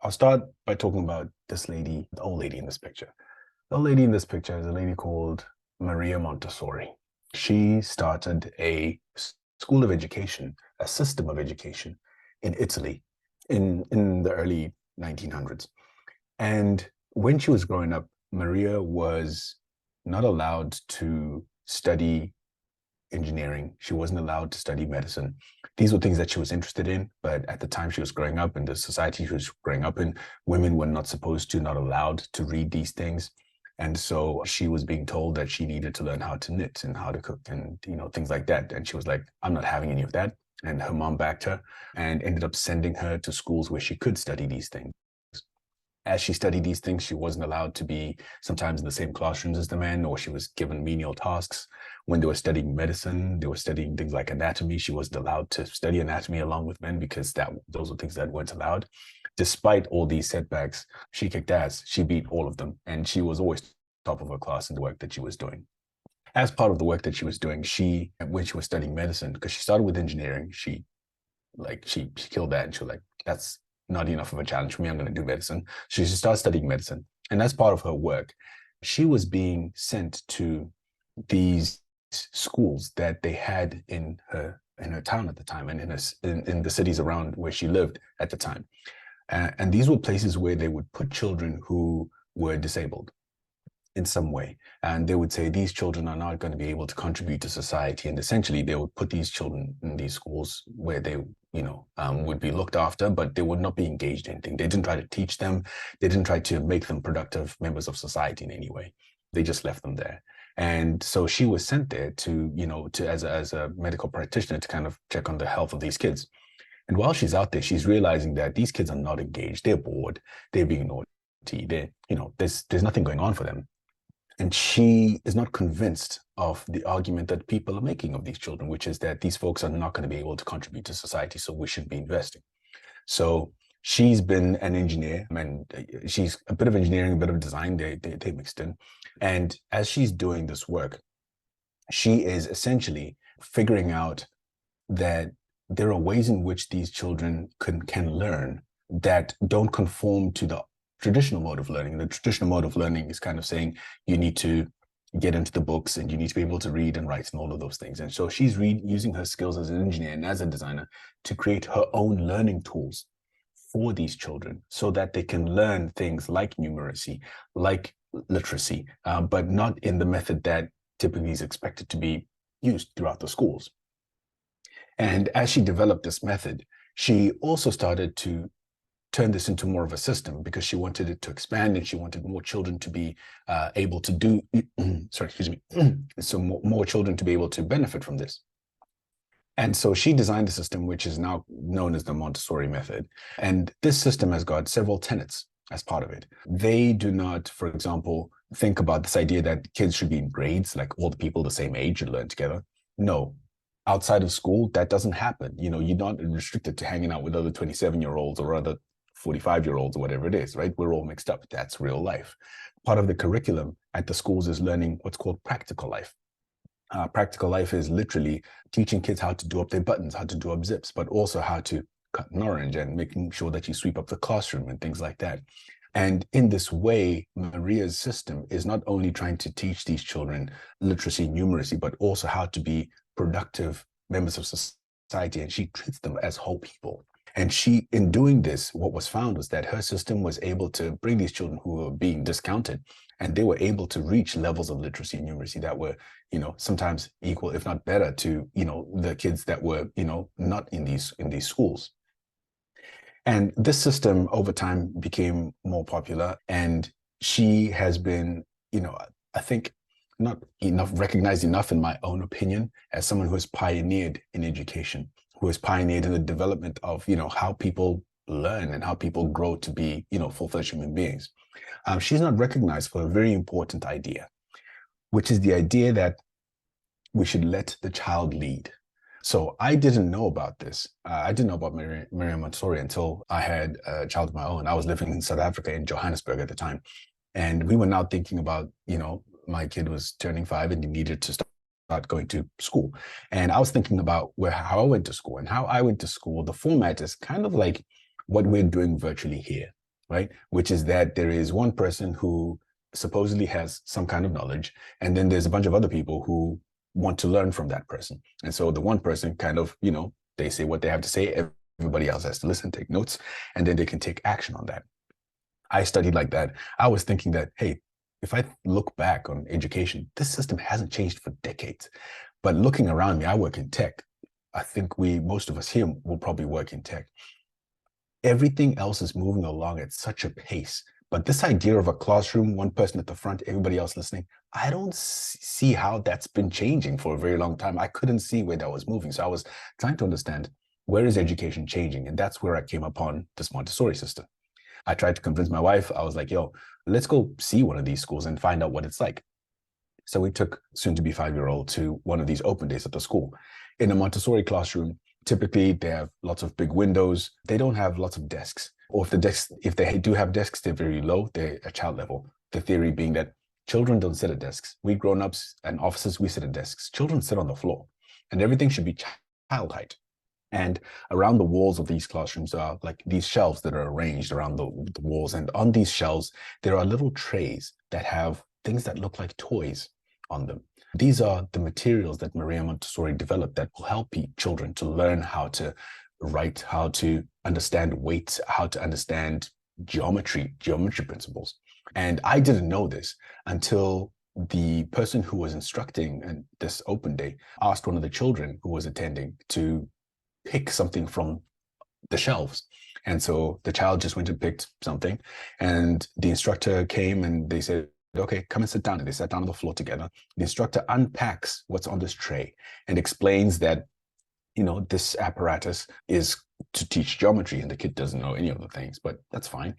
I'll start by talking about this lady, the old lady in this picture. The old lady in this picture is a lady called Maria Montessori. She started a school of education, a system of education in Italy in the early 1900s. And when she was growing up, Maria was not allowed to study engineering. She wasn't allowed to study medicine. These were things that she was interested in, but at the time she was growing up in the society she was growing up in, women were not supposed to, not allowed to read these things. And so she was being told that she needed to learn how to knit and how to cook and, things like that. And she was like, I'm not having any of that. And her mom backed her and ended up sending her to schools where she could study these things. As she studied these things, she wasn't allowed to be sometimes in the same classrooms as the men, or she was given menial tasks. When they were studying medicine, they were studying things like anatomy. She wasn't allowed to study anatomy along with men because those were things that weren't allowed. Despite all these setbacks, she kicked ass. She beat all of them, and she was always top of her class in the work that she was doing. As part of the work that she was doing, when she was studying medicine, because she started with engineering, she killed that, and she was like, that's not enough of a challenge for me. I'm going to do medicine. She started studying medicine. And as part of her work, she was being sent to these schools that they had in her town at the time and in the cities around where she lived at the time. And these were places where they would put children who were disabled in some way. And they would say these children are not going to be able to contribute to society. And essentially, they would put these children in these schools where they, would be looked after, but they would not be engaged in anything. They didn't try to teach them. They didn't try to make them productive members of society in any way. They just left them there. And so she was sent there as a medical practitioner to kind of check on the health of these kids. And while she's out there, she's realizing that these kids are not engaged. They're bored. They're being naughty. There's nothing going on for them. And she is not convinced of the argument that people are making of these children, which is that these folks are not going to be able to contribute to society, so we should be investing. So she's been an engineer, and she's a bit of engineering, a bit of design, they mixed in. And as she's doing this work, she is essentially figuring out that there are ways in which these children can learn that don't conform to the traditional mode of learning. The traditional mode of learning is kind of saying you need to get into the books and you need to be able to read and write and all of those things. And so she's using her skills as an engineer and as a designer to create her own learning tools for these children so that they can learn things like numeracy, like literacy, but not in the method that typically is expected to be used throughout the schools. And as she developed this method, she also started to turn this into more of a system because she wanted it to expand and she wanted more children to be able to do, sorry, excuse me, so more children to be able to benefit from this. And so she designed a system which is now known as the Montessori method. And this system has got several tenets as part of it. They do not, for example, think about this idea that kids should be in grades, like all the people the same age should learn together. No, outside of school, that doesn't happen. You're not restricted to hanging out with other 27-year-olds or other 45-year-olds or whatever it is, right? We're all mixed up. That's real life. Part of the curriculum at the schools is learning what's called practical life. Practical life is literally teaching kids how to do up their buttons, how to do up zips, but also how to cut an orange and making sure that you sweep up the classroom and things like that. And in this way, Maria's system is not only trying to teach these children literacy, numeracy, but also how to be productive members of society. And she treats them as whole people. And she, in doing this, what was found was that her system was able to bring these children who were being discounted, and they were able to reach levels of literacy and numeracy that were, sometimes equal, if not better, to, the kids that were, not in these schools. And this system over time became more popular, and she has been, I think, not recognized enough, in my own opinion, as someone who has pioneered in education, who has pioneered in the development of, how people learn and how people grow to be, full-fledged human beings. She's not recognized for a very important idea, which is the idea that we should let the child lead. So I didn't know about this. I didn't know about Maria Montessori until I had a child of my own. I was living in South Africa, in Johannesburg at the time. And we were now thinking about, my kid was turning 5 and he needed to start going to school. And I was thinking about how I went to school. And how I went to school, the format is kind of like what we're doing virtually here. right? Which is that there is one person who supposedly has some kind of knowledge, and then there's a bunch of other people who want to learn from that person. And so the one person kind of, they say what they have to say, everybody else has to listen, take notes, and then they can take action on that. I studied like that. I was thinking that, hey, if I look back on education, this system hasn't changed for decades. But looking around me, I work in tech. I think most of us here will probably work in tech. Everything else is moving along at such a pace. But this idea of a classroom, one person at the front, everybody else listening, I don't see how that's been changing for a very long time. I couldn't see where that was moving. So I was trying to understand, where is education changing? And that's where I came upon this Montessori system. I tried to convince my wife. I was like, yo, let's go see one of these schools and find out what it's like. So we took soon-to-be 5-year-old to one of these open days at the school. In a Montessori classroom, typically they have lots of big windows. They don't have lots of desks. Or if they do have desks, they're very low. They're at child level. The theory being that children don't sit at desks. We grown-ups and officers, we sit at desks. Children sit on the floor. And everything should be child height. And around the walls of these classrooms are like these shelves that are arranged around the walls. And on these shelves, there are little trays that have things that look like toys on them. These are the materials that Maria Montessori developed that will help children to learn how to write, how to understand weight, how to understand geometry principles. And I didn't know this until the person who was instructing this open day asked one of the children who was attending to pick something from the shelves. And so the child just went and picked something, and the instructor came and they said, okay, come and sit down. And they sat down on the floor together. The instructor unpacks what's on this tray and explains that, this apparatus is to teach geometry, and the kid doesn't know any of the things, but that's fine.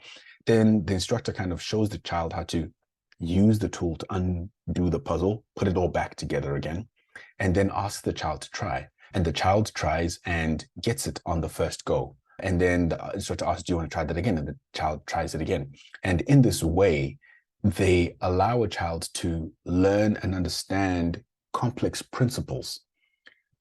Then the instructor kind of shows the child how to use the tool to undo the puzzle, put it all back together again, and then asks the child to try. And the child tries and gets it on the first go. And then the instructor asks, do you want to try that again? And the child tries it again. And in this way, they allow a child to learn and understand complex principles,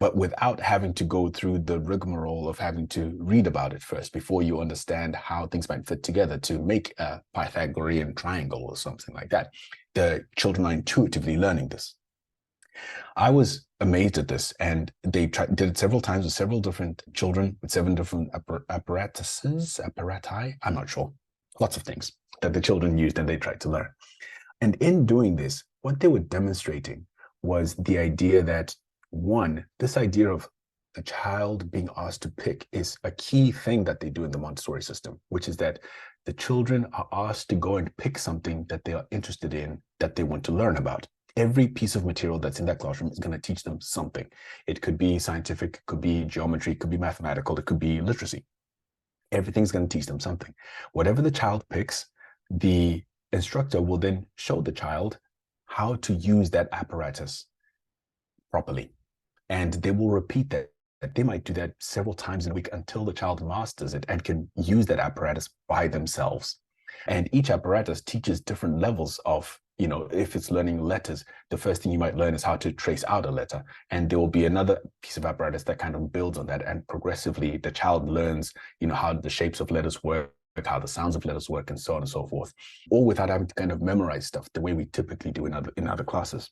but without having to go through the rigmarole of having to read about it first before you understand how things might fit together to make a Pythagorean triangle or something like that. The children are intuitively learning this. I was amazed at this, and they did it several times with several different children with 7 different apparati, I'm not sure, lots of things that the children used and they tried to learn. And in doing this, what they were demonstrating was the idea that, one, this idea of the child being asked to pick is a key thing that they do in the Montessori system, which is that the children are asked to go and pick something that they are interested in, that they want to learn about. Every piece of material that's in that classroom is going to teach them something. It could be scientific, it could be geometry, it could be mathematical, it could be literacy. Everything's going to teach them something. Whatever the child picks, the instructor will then show the child how to use that apparatus properly. And they will repeat that. They might do that several times in a week until the child masters it and can use that apparatus by themselves. And each apparatus teaches different levels of, if it's learning letters, the first thing you might learn is how to trace out a letter. And there will be another piece of apparatus that kind of builds on that. And progressively, the child learns, how the shapes of letters work, how the sounds of letters work, and so on and so forth, all without having to kind of memorize stuff the way we typically do in other classes.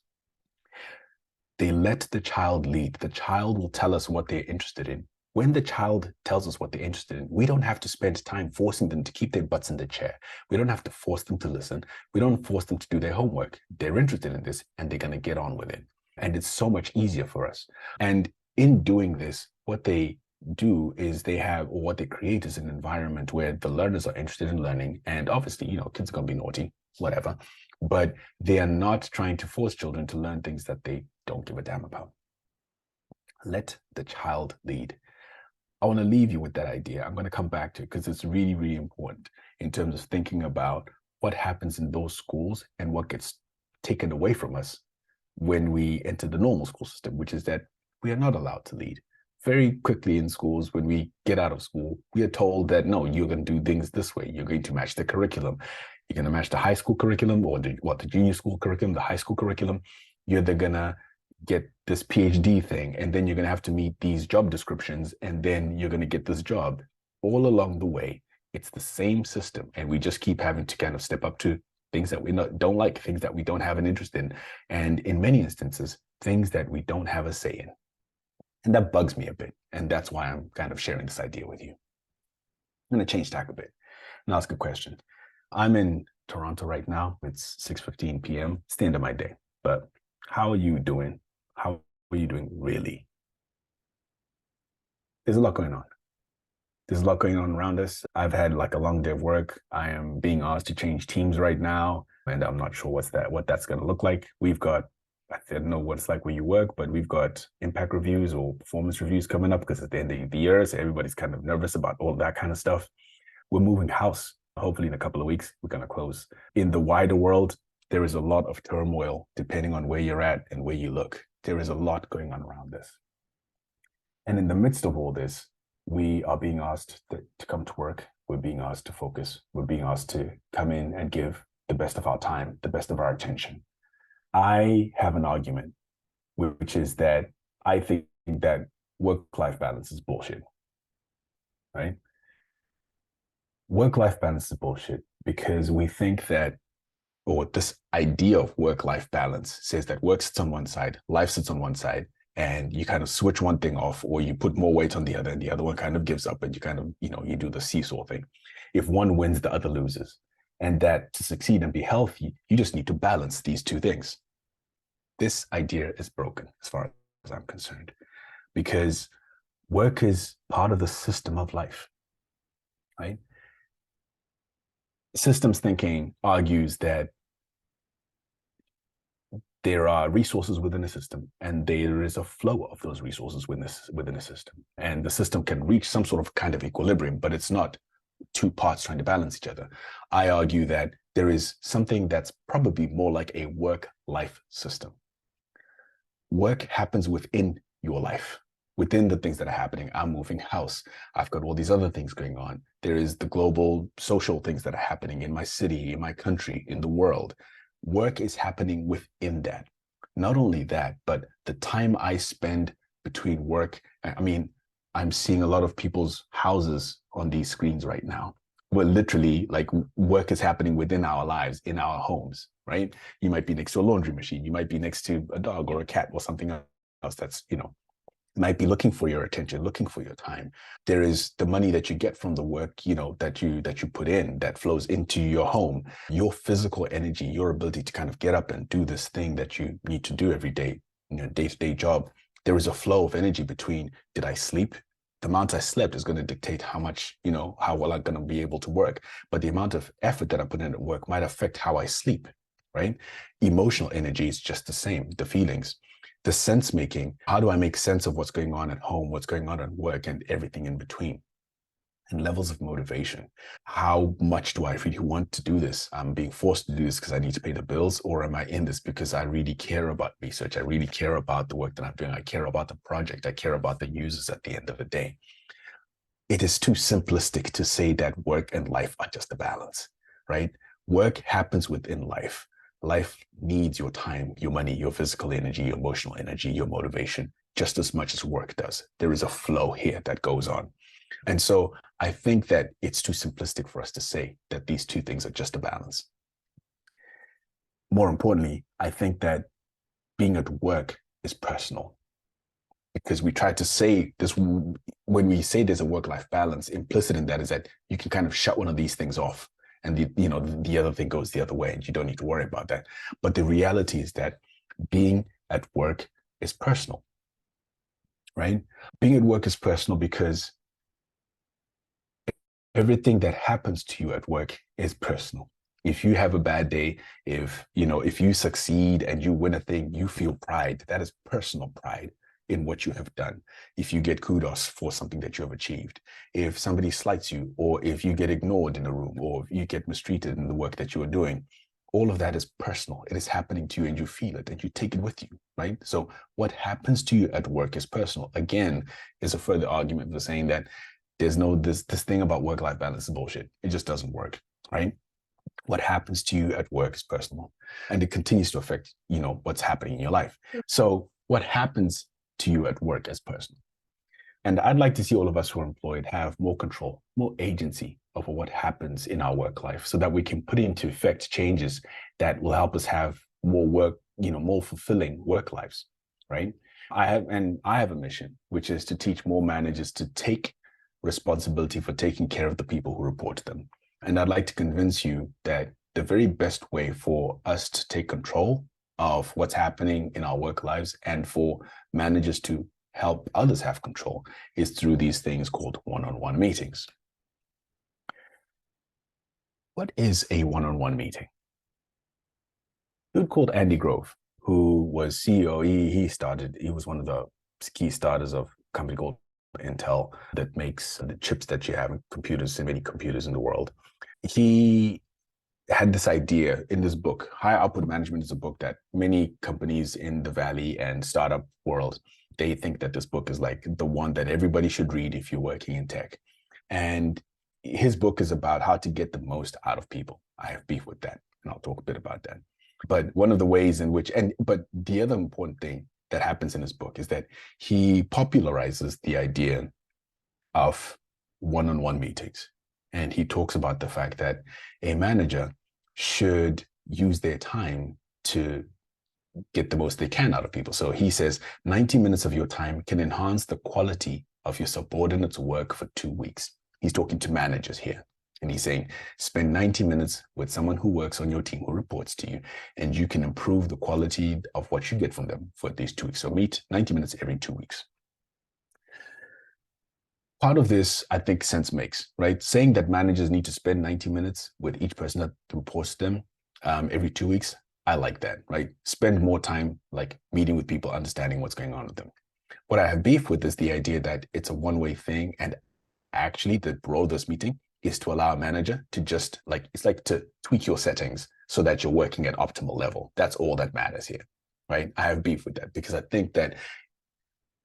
They let the child lead. The child will tell us what they're interested in. When the child tells us what they're interested in, we don't have to spend time forcing them to keep their butts in the chair. We don't have to force them to listen. We don't force them to do their homework. They're interested in this and they're going to get on with it. And it's so much easier for us. And in doing this, what they do is what they create is an environment where the learners are interested in learning. And obviously, kids are going to be naughty, whatever. But they are not trying to force children to learn things that they don't give a damn about. Let the child lead. I want to leave you with that idea. I'm going to come back to it because it's really, really important in terms of thinking about what happens in those schools and what gets taken away from us when we enter the normal school system, which is that we are not allowed to lead. Very quickly in schools, when we get out of school, we are told that, no, you're going to do things this way. You're going to match the curriculum. You're going to match the high school curriculum or the junior school curriculum, the high school curriculum. You're going to get this PhD thing, and then you're going to have to meet these job descriptions, and then you're going to get this job. All along the way, It's the same system, and we just keep having to kind of step up to things that we don't like, things that we don't have an interest in, and in many instances, things that we don't have a say in. And that bugs me a bit, and that's why I'm kind of sharing this idea with you. I'm going to change tack a bit and ask a question. I'm in Toronto right now. It's 6:15 p.m. It's the end of my day. But how are you doing? How are you doing really? There's a lot going on. There's a lot going on around us. I've had like a long day of work. I am being asked to change teams right now, and I'm not sure what that's going to look like. We've got, I don't know what it's like where you work, but we've got impact reviews or performance reviews coming up because it's the end of the year, so everybody's kind of nervous about all that kind of stuff. We're moving house. Hopefully in a couple of weeks, we're going to close. In the wider world, there is a lot of turmoil depending on where you're at and where you look. There is a lot going on around this. And in the midst of all this, we are being asked to come to work. We're being asked to focus. We're being asked to come in and give the best of our time, the best of our attention. I have an argument, which is that I think that work-life balance is bullshit, right? Work-life balance is bullshit because we think that, or this idea of work-life balance says that work sits on one side, life sits on one side, and you kind of switch one thing off, or you put more weight on the other, and the other one kind of gives up, and you kind of, you do the seesaw thing. If one wins, the other loses. And that to succeed and be healthy, you just need to balance these two things. This idea is broken as far as I'm concerned, because work is part of the system of life, right? Systems thinking argues that there are resources within a system, and there is a flow of those resources within a system. And the system can reach some sort of kind of equilibrium, but it's not two parts trying to balance each other. I argue that there is something that's probably more like a work-life system. Work happens within your life, within the things that are happening. I'm moving house. I've got all these other things going on. There is the global social things that are happening in my city, in my country, in the world. Work is happening within that. Not only that, but the time I spend between work, I mean, I'm seeing a lot of people's houses on these screens right now. Where literally, like, work is happening within our lives, in our homes, right? You might be next to a laundry machine. You might be next to a dog or a cat or something else that's, might be looking for your attention, looking for your time. There is the money that you get from the work, that you put in, that flows into your home, your physical energy, your ability to kind of get up and do this thing that you need to do every day, day-to-day job. There is a flow of energy between, did I sleep? The amount I slept is going to dictate how much, how well I'm going to be able to work. But the amount of effort that I put in at work might affect how I sleep, right? Emotional energy is just the same, the feelings. The sense making, how do I make sense of what's going on at home, what's going on at work, and everything in between? And levels of motivation. How much do I really want to do this? I'm being forced to do this because I need to pay the bills, or am I in this because I really care about research? I really care about the work that I'm doing. I care about the project. I care about the users at the end of the day. It is too simplistic to say that work and life are just a balance, right? Work happens within life. Life needs your time, your money, your physical energy, your emotional energy, your motivation, just as much as work does. There is a flow here that goes on. And so I think that it's too simplistic for us to say that these two things are just a balance. More importantly, I think that being at work is personal, because we try to say this, when we say there's a work-life balance, implicit in that is that you can kind of shut one of these things off, and the other thing goes the other way, and you don't need to worry about that. But the reality is that being at work is personal, right? Being at work is personal because everything that happens to you at work is personal. If you have a bad day, if you succeed and you win a thing, you feel pride. That is personal pride in what you have done. If you get kudos for something that you have achieved, if somebody slights you, or if you get ignored in a room, or if you get mistreated in the work that you are doing, all of that is personal. It is happening to you, and you feel it, and you take it with you, right? So what happens to you at work is personal. Again, is a further argument for saying that there's no, this thing about work-life balance is bullshit. It just doesn't work, right? What happens to you at work is personal, and it continues to affect, what's happening in your life. So what happens to you at work as personal? And I'd like to see all of us who are employed have more control, more agency of what happens in our work life so that we can put into effect changes that will help us have more work, more fulfilling work lives, right? I have a mission, which is to teach more managers to take responsibility for taking care of the people who report to them. And I'd like to convince you that the very best way for us to take control of what's happening in our work lives and for managers to help others have control is through these things called one-on-one meetings. What is a one-on-one meeting? A dude called Andy Grove, who was CEO, he was one of the key starters of a company called Intel that makes the chips that you have in computers, in many computers in the world. He had this idea in this book. High Output Management is a book that many companies in the Valley and startup world, they think that this book is like the one that everybody should read if you're working in tech. And his book is about how to get the most out of people. I have beef with that, and I'll talk a bit about that. But one of the ways in which, but the other important thing that happens in his book is that he popularizes the idea of one-on-one meetings. And he talks about the fact that a manager should use their time to get the most they can out of people. So he says 90 minutes of your time can enhance the quality of your subordinates' work for 2 weeks. He's talking to managers here. And he's saying, spend 90 minutes with someone who works on your team, who reports to you, and you can improve the quality of what you get from them for these 2 weeks. So meet 90 minutes every 2 weeks. Part of this, I think, sense makes, right? Saying that managers need to spend 90 minutes with each person that reports to them every 2 weeks, I like that, right? Spend more time like meeting with people, understanding what's going on with them. What I have beef with is the idea that it's a one-way thing, and actually the role of this meeting is to allow a manager to just like, it's like to tweak your settings so that you're working at optimal level. That's all that matters here, right? I have beef with that because I think that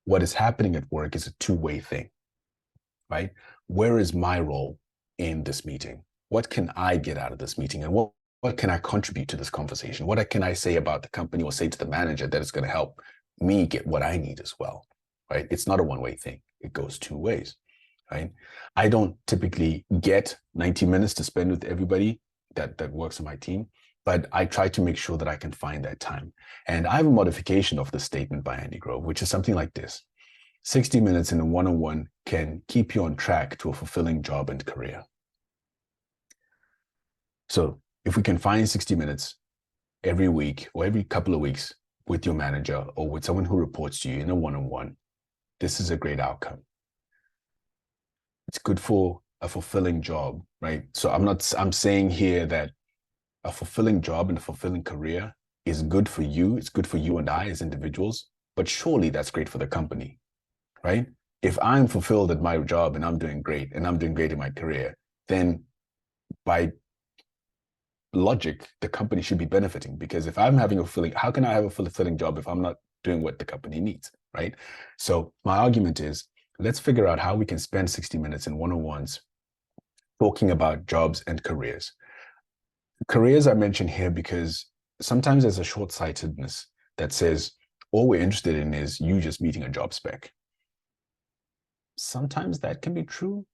what is happening at work is a two-way thing, right? Where is my role in this meeting? What can I get out of this meeting? And what can I contribute to this conversation? What can I say about the company or say to the manager that is going to help me get what I need as well, right? It's not a one-way thing. It goes two ways, right? I don't typically get 90 minutes to spend with everybody that works on my team, but I try to make sure that I can find that time. And I have a modification of the statement by Andy Grove, which is something like this. 60 minutes in a one-on-one can keep you on track to a fulfilling job and career. So if we can find 60 minutes every week or every couple of weeks with your manager or with someone who reports to you in a one-on-one, this is a great outcome. It's good for a fulfilling job, right? So I'm saying here that a fulfilling job and a fulfilling career is good for you. It's good for you and I as individuals, but surely that's great for the company, right? If I'm fulfilled at my job and I'm doing great in my career, then by logic, the company should be benefiting, because if I'm having a fulfilling, how can I have a fulfilling job if I'm not doing what the company needs, right? So my argument is, let's figure out how we can spend 60 minutes in one-on-ones talking about jobs and careers. Careers I mention here because sometimes there's a short-sightedness that says all we're interested in is you just meeting a job spec. Sometimes that can be true,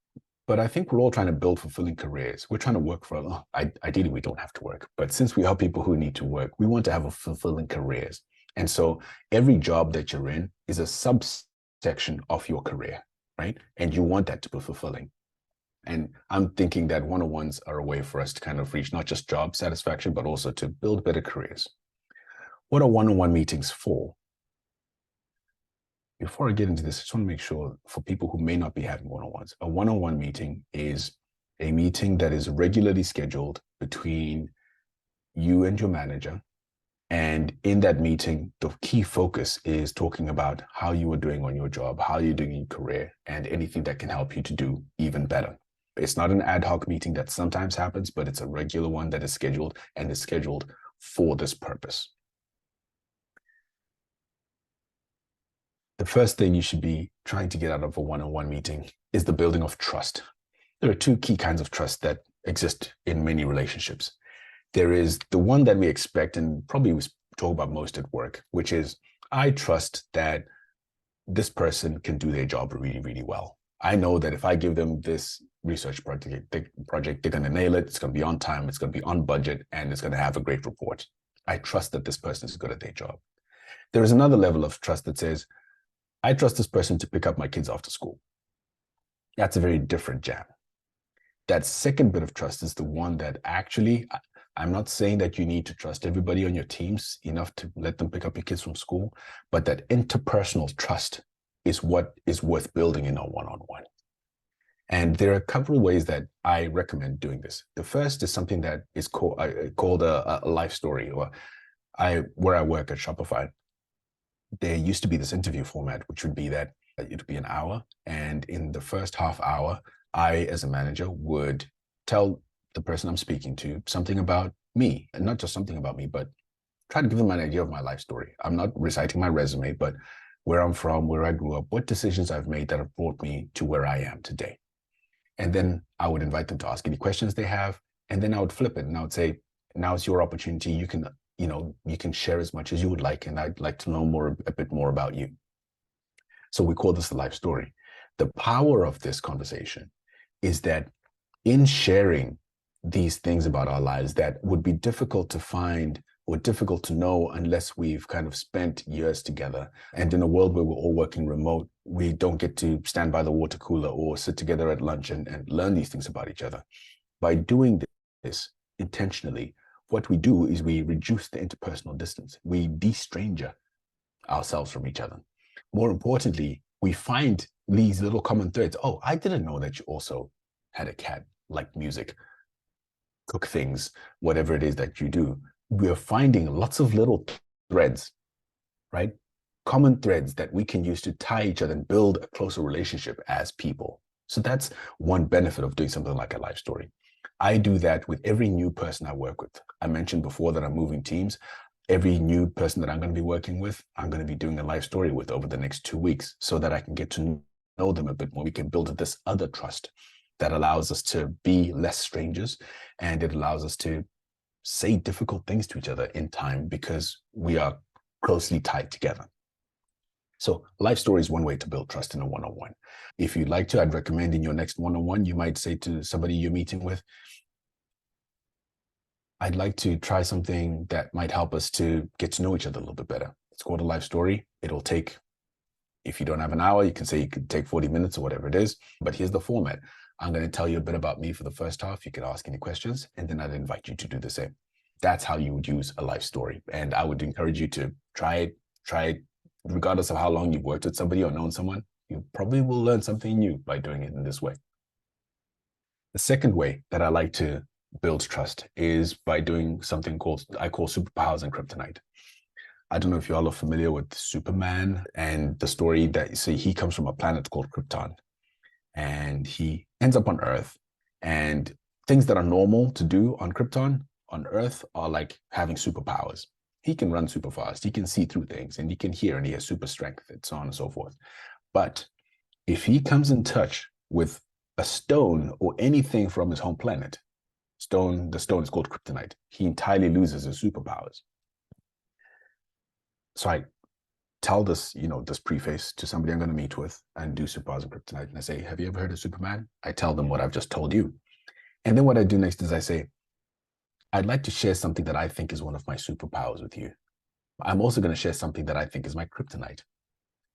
but I think we're all trying to build fulfilling careers. We're trying to work for, ideally we don't have to work, but since we help people who need to work, we want to have a fulfilling careers. And so every job that you're in is a subsection of your career, right? And you want that to be fulfilling. And I'm thinking that one-on-ones are a way for us to kind of reach not just job satisfaction, but also to build better careers. What are one-on-one meetings for? Before I get into this, I just want to make sure for people who may not be having one-on-ones, a one-on-one meeting is a meeting that is regularly scheduled between you and your manager. And in that meeting, the key focus is talking about how you are doing on your job, how you're doing in your career, and anything that can help you to do even better. It's not an ad hoc meeting that sometimes happens, but it's a regular one that is scheduled and is scheduled for this purpose. The first thing you should be trying to get out of a one-on-one meeting is the building of trust. There are two key kinds of trust that exist in many relationships. There is the one that we expect, and probably we talk about most at work, which is, I trust that this person can do their job really, really well. I know that if I give them this research project, they're going to nail it. It's going to be on time. It's going to be on budget, and it's going to have a great report. I trust that this person is good at their job. There is another level of trust that says, I trust this person to pick up my kids after school. That's a very different jam. That second bit of trust is the one that actually, I'm not saying that you need to trust everybody on your teams enough to let them pick up your kids from school, but that interpersonal trust is what is worth building in a one-on-one. And there are a couple of ways that I recommend doing this. The first is something that is called a life story, or where I work at Shopify. There used to be this interview format, which would be that it would be an hour. And in the first half hour, I, as a manager, would tell the person I'm speaking to something about me, and not just something about me, but try to give them an idea of my life story. I'm not reciting my resume, but where I'm from, where I grew up, what decisions I've made that have brought me to where I am today. And then I would invite them to ask any questions they have. And then I would flip it and I would say, now it's your opportunity. You can share as much as you would like. And I'd like to know a bit more about you. So we call this the life story. The power of this conversation is that in sharing these things about our lives that would be difficult to find or difficult to know unless we've kind of spent years together. And in a world where we're all working remote, we don't get to stand by the water cooler or sit together at lunch and learn these things about each other. By doing this intentionally, what we do is we reduce the interpersonal distance. We de-stranger ourselves from each other. More importantly, we find these little common threads. Oh, I didn't know that you also had a cat, like music, cook things, whatever it is that you do. We're finding lots of little threads, right? Common threads that we can use to tie each other and build a closer relationship as people. So that's one benefit of doing something like a life story. I do that with every new person I work with. I mentioned before that I'm moving teams. Every new person that I'm going to be working with, I'm going to be doing a life story with over the next 2 weeks so that I can get to know them a bit more. We can build this other trust that allows us to be less strangers, and it allows us to say difficult things to each other in time because we are closely tied together. So life story is one way to build trust in a one-on-one. If you'd like to, I'd recommend in your next one-on-one, you might say to somebody you're meeting with, I'd like to try something that might help us to get to know each other a little bit better. It's called a life story. It'll take, if you don't have an hour, you can say you could take 40 minutes or whatever it is, but here's the format. I'm going to tell you a bit about me for the first half. You could ask any questions, and then I'd invite you to do the same. That's how you would use a life story. And I would encourage you to try it, regardless of how long you've worked with somebody or known someone. You probably will learn something new by doing it in this way. The second way that I like to build trust is by doing something I call superpowers and kryptonite. I don't know if you all are familiar with Superman and the story that you see. He comes from a planet called Krypton, and he ends up on Earth, and things that are normal to do on Krypton, on Earth, are like having superpowers. He can run super fast, he can see through things, and he can hear, and he has super strength, and so on and so forth. But if he comes in touch with a stone or anything from his home planet, the stone is called kryptonite, he entirely loses his superpowers. So I tell this, this preface to somebody I'm going to meet with and do superpowers and kryptonite. And I say, have you ever heard of Superman? I tell them what I've just told you. And then what I do next is I say, I'd like to share something that I think is one of my superpowers with you. I'm also going to share something that I think is my kryptonite.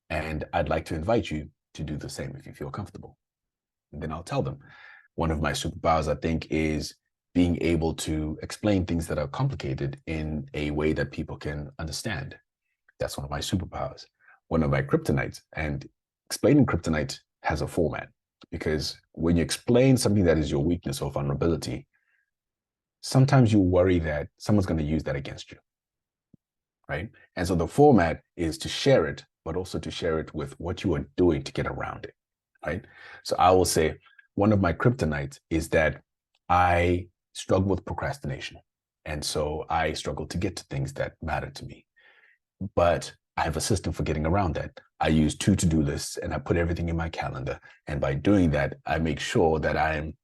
And I'd like to invite you to do the same if you feel comfortable. And then I'll tell them, one of my superpowers, I think, is being able to explain things that are complicated in a way that people can understand. That's one of my superpowers. One of my kryptonites, and explaining kryptonite has a format, because when you explain something that is your weakness or vulnerability, sometimes you worry that someone's going to use that against you, right? And so the format is to share it, but also to share it with what you are doing to get around it, right? So I will say one of my kryptonites is that I struggle with procrastination. And so I struggle to get to things that matter to me. But I have a system for getting around that. I use 2 to-do lists, and I put everything in my calendar. And by doing that, I make sure that I'm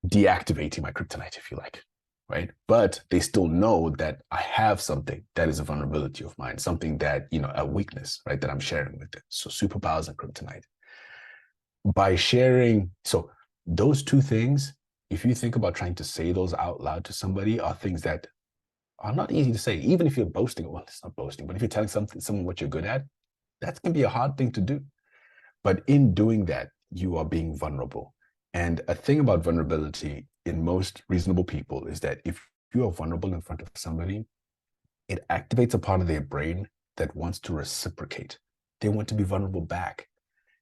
deactivating my kryptonite, if you like, right? But they still know that I have something that is a vulnerability of mine, something that, a weakness, right, that I'm sharing with them. So superpowers and kryptonite. by sharing, so those two things, if you think about trying to say those out loud to somebody, are things that are not easy to say. Even if you're boasting, well, it's not boasting, but if you're telling someone what you're good at, that can be a hard thing to do. But in doing that, you are being vulnerable. And a thing about vulnerability in most reasonable people is that if you are vulnerable in front of somebody, it activates a part of their brain that wants to reciprocate. They want to be vulnerable back.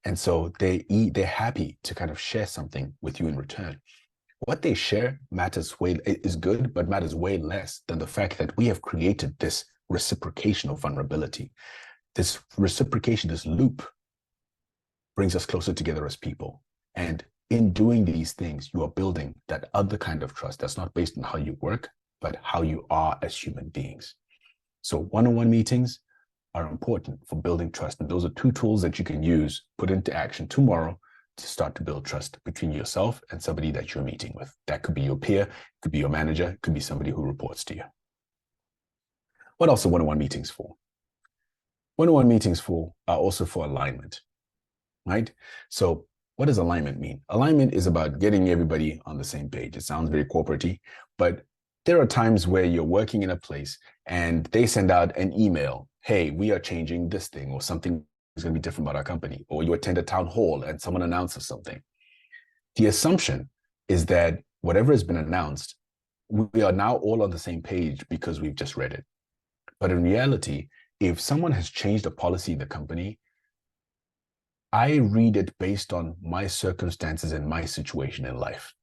And so they're happy to kind of share something with you in return. What they share is good, but matters way less than the fact that we have created this reciprocation of vulnerability. This reciprocation, this loop, brings us closer together as people. And in doing these things, you are building that other kind of trust that's not based on how you work, but how you are as human beings. So one-on-one meetings are important for building trust. And those are two tools that you can use, put into action tomorrow to start to build trust between yourself and somebody that you're meeting with. That could be your peer, it could be your manager, it could be somebody who reports to you. What else are one-on-one meetings for? One-on-one meetings are also for alignment, right? So what does alignment mean? Alignment is about getting everybody on the same page. It sounds very corporate-y, but there are times where you're working in a place and they send out an email, hey, we are changing this thing, or something is going to be different about our company, or you attend a town hall and someone announces something. The assumption is that whatever has been announced, we are now all on the same page because we've just read it. But in reality, if someone has changed a policy in the company, I read it based on my circumstances and my situation in life.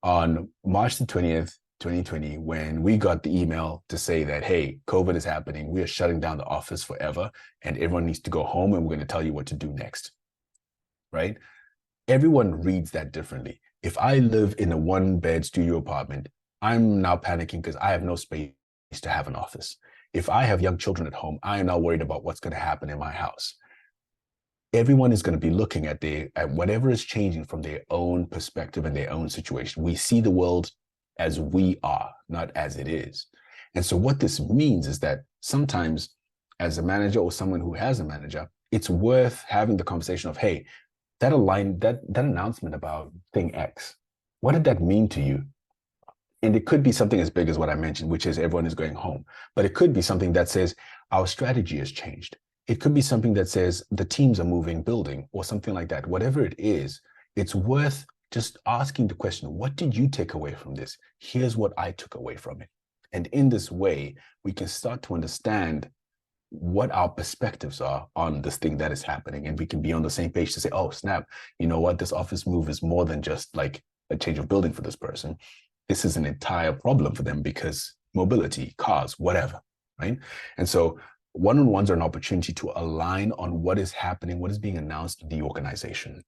On March the 20th, 2020, when we got the email to say that, hey, COVID is happening, we are shutting down the office forever, and everyone needs to go home, and we're going to tell you what to do next, right? Everyone reads that differently. If I live in a one-bed studio apartment, I'm now panicking because I have no space to have an office. If I have young children at home, I am now worried about what's going to happen in my house. Everyone is going to be looking at whatever is changing from their own perspective and their own situation. We see the world as we are, not as it is. And so what this means is that sometimes as a manager or someone who has a manager, it's worth having the conversation of, hey, that announcement about thing X, what did that mean to you? And it could be something as big as what I mentioned, which is everyone is going home. But it could be something that says our strategy has changed. It could be something that says the teams are moving building or something like that. Whatever it is, it's worth just asking the question, what did you take away from this? Here's what I took away from it. And in this way, we can start to understand what our perspectives are on this thing that is happening. And we can be on the same page to say, oh, snap, you know what? This office move is more than just like a change of building for this person. This is an entire problem for them because mobility, cars, whatever, right? And so one-on-ones are an opportunity to align on what is happening, what is being announced in the organization.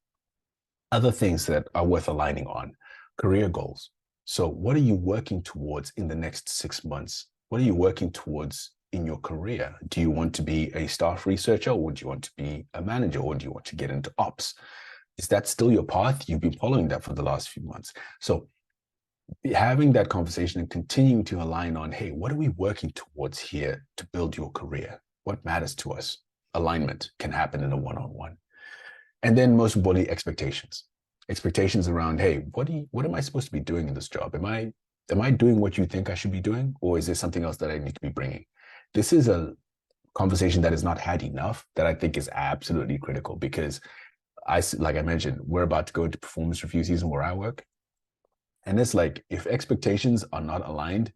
Other things that are worth aligning on, career goals. So what are you working towards in the next 6 months? What are you working towards in your career? Do you want to be a staff researcher, or do you want to be a manager, or do you want to get into ops? Is that still your path? You've been following that for the last few months. So having that conversation and continuing to align on, hey, what are we working towards here to build your career? What matters to us? Alignment can happen in a one-on-one. And then most importantly, expectations. Expectations around, hey, what am I supposed to be doing in this job? Am I doing what you think I should be doing? Or is there something else that I need to be bringing? This is a conversation that is not had enough that I think is absolutely critical, because like I mentioned, we're about to go into performance review season where I work. And it's like, if expectations are not aligned,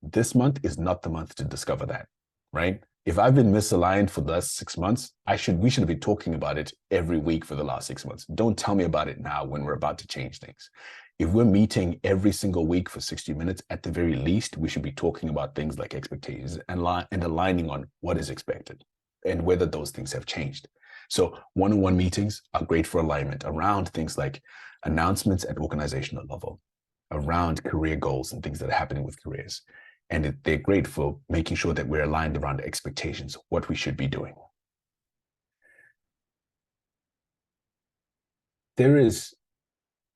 this month is not the month to discover that, right? If I've been misaligned for the last 6 months, we should have been talking about it every week for the last 6 months. Don't tell me about it now when we're about to change things. If we're meeting every single week for 60 minutes, at the very least, we should be talking about things like expectations and aligning on what is expected and whether those things have changed. So one-on-one meetings are great for alignment around things like announcements at organizational level, around career goals and things that are happening with careers. And they're great for making sure that we're aligned around expectations, what we should be doing. There is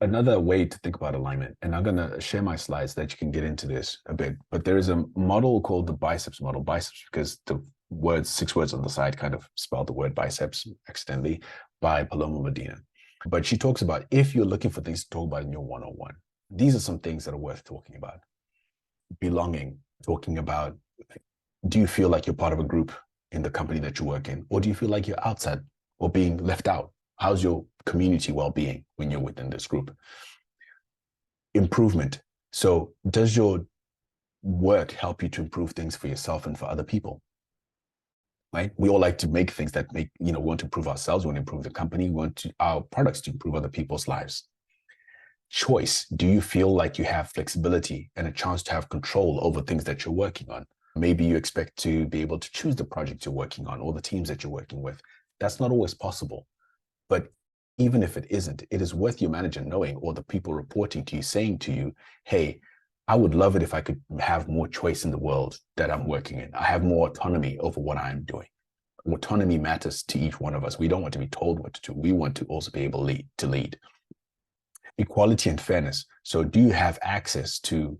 another way to think about alignment, and I'm going to share my slides so that you can get into this a bit. But there is a model called the biceps model. Biceps because the words, 6 words on the side kind of spell the word biceps accidentally, by Paloma Medina. But she talks about, if you're looking for things to talk about in your one-on-one, these are some things that are worth talking about. Belonging, talking about, do you feel like you're part of a group in the company that you work in? Or do you feel like you're outside or being left out? How's your community well-being when you're within this group? Improvement. So does your work help you to improve things for yourself and for other people? Right? We all like to make things that make, we want to improve ourselves, we want to improve the company, we want our products to improve other people's lives. Choice. Do you feel like you have flexibility and a chance to have control over things that you're working on? Maybe you expect to be able to choose the project you're working on or the teams that you're working with. That's not always possible. But even if it isn't, it is worth your manager knowing, or the people reporting to you saying to you, hey, I would love it if I could have more choice in the world that I'm working in. I have more autonomy over what I'm doing. Autonomy matters to each one of us. We don't want to be told what to do. We want to also be able to lead. Equality and fairness. So do you have access to,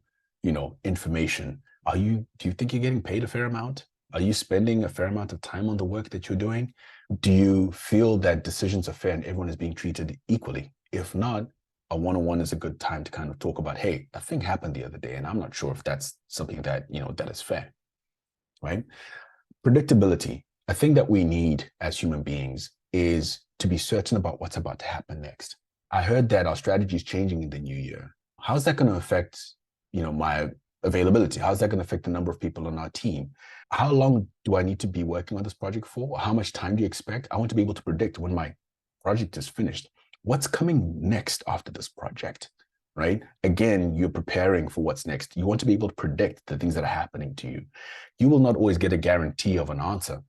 information? Do you think you're getting paid a fair amount? Are you spending a fair amount of time on the work that you're doing? Do you feel that decisions are fair and everyone is being treated equally? If not, a one-on-one is a good time to kind of talk about, hey, a thing happened the other day, and I'm not sure if that's something that, that is fair, right? Predictability. A thing that we need as human beings is to be certain about what's about to happen next. I heard that our strategy is changing in the new year. How's that going to affect, my availability? How's that going to affect the number of people on our team? How long do I need to be working on this project for? How much time do you expect? I want to be able to predict when my project is finished. What's coming next after this project, right? Again, you're preparing for what's next. You want to be able to predict the things that are happening to you. You will not always get a guarantee of an answer.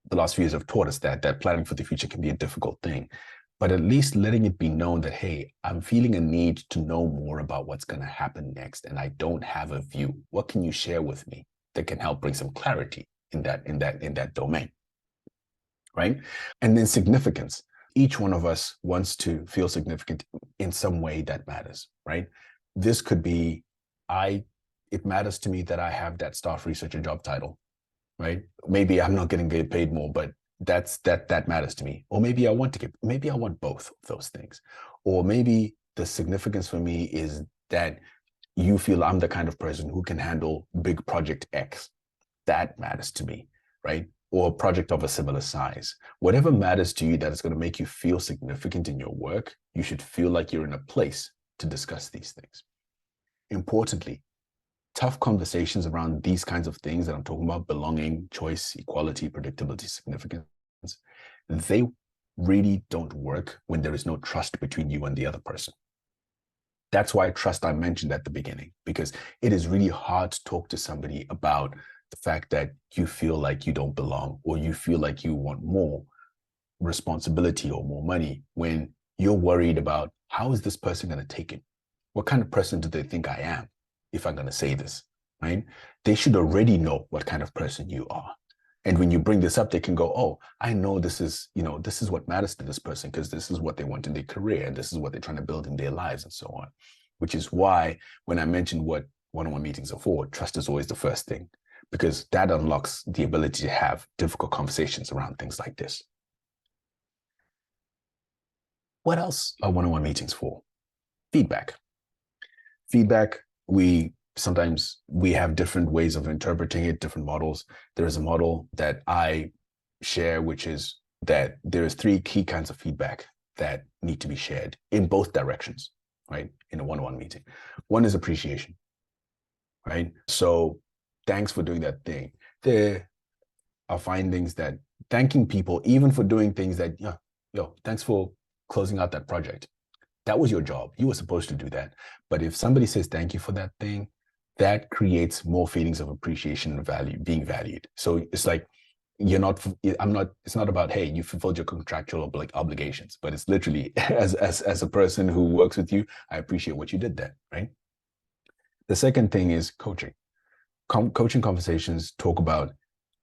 The last few years have taught us that planning for the future can be a difficult thing. But at least letting it be known that, hey, I'm feeling a need to know more about what's going to happen next, and I don't have a view. What can you share with me that can help bring some clarity in that domain, right? And then significance. Each one of us wants to feel significant in some way that matters, right? This could be, it matters to me that I have that staff researcher job title, right? Maybe I'm not getting paid more, but that matters to me. Or maybe I want both of those things. Or maybe the significance for me is that you feel I'm the kind of person who can handle big project X. That matters to me, right? Or a project of a similar size. Whatever matters to you that is going to make you feel significant in your work, you should feel like you're in a place to discuss these things. Importantly, tough conversations around these kinds of things that I'm talking about, belonging, choice, equality, predictability, significance, they really don't work when there is no trust between you and the other person. That's why trust I mentioned at the beginning, because it is really hard to talk to somebody about the fact that you feel like you don't belong, or you feel like you want more responsibility or more money, when you're worried about, how is this person going to take it? What kind of person do they think I am if I'm going to say this, right? They should already know what kind of person you are. And when you bring this up, they can go, oh, I know this is what matters to this person, because this is what they want in their career, and this is what they're trying to build in their lives, and so on. Which is why when I mentioned what one-on-one meetings are for, trust is always the first thing, because that unlocks the ability to have difficult conversations around things like this. What else are one-on-one meetings for? Feedback. Feedback, sometimes we have different ways of interpreting it, different models. There is a model that I share, which is that there's 3 key kinds of feedback that need to be shared in both directions, right? In a one-on-one meeting. One is appreciation, right? So thanks for doing that thing. There are findings that thanking people, even for doing things that, thanks for closing out that project. That was your job. You were supposed to do that. But if somebody says thank you for that thing, that creates more feelings of appreciation and value, being valued. So it's like, it's not about, hey, you fulfilled your contractual obligations, but it's literally, as a person who works with you, I appreciate what you did there, right? The second thing is coaching. Coaching conversations talk about,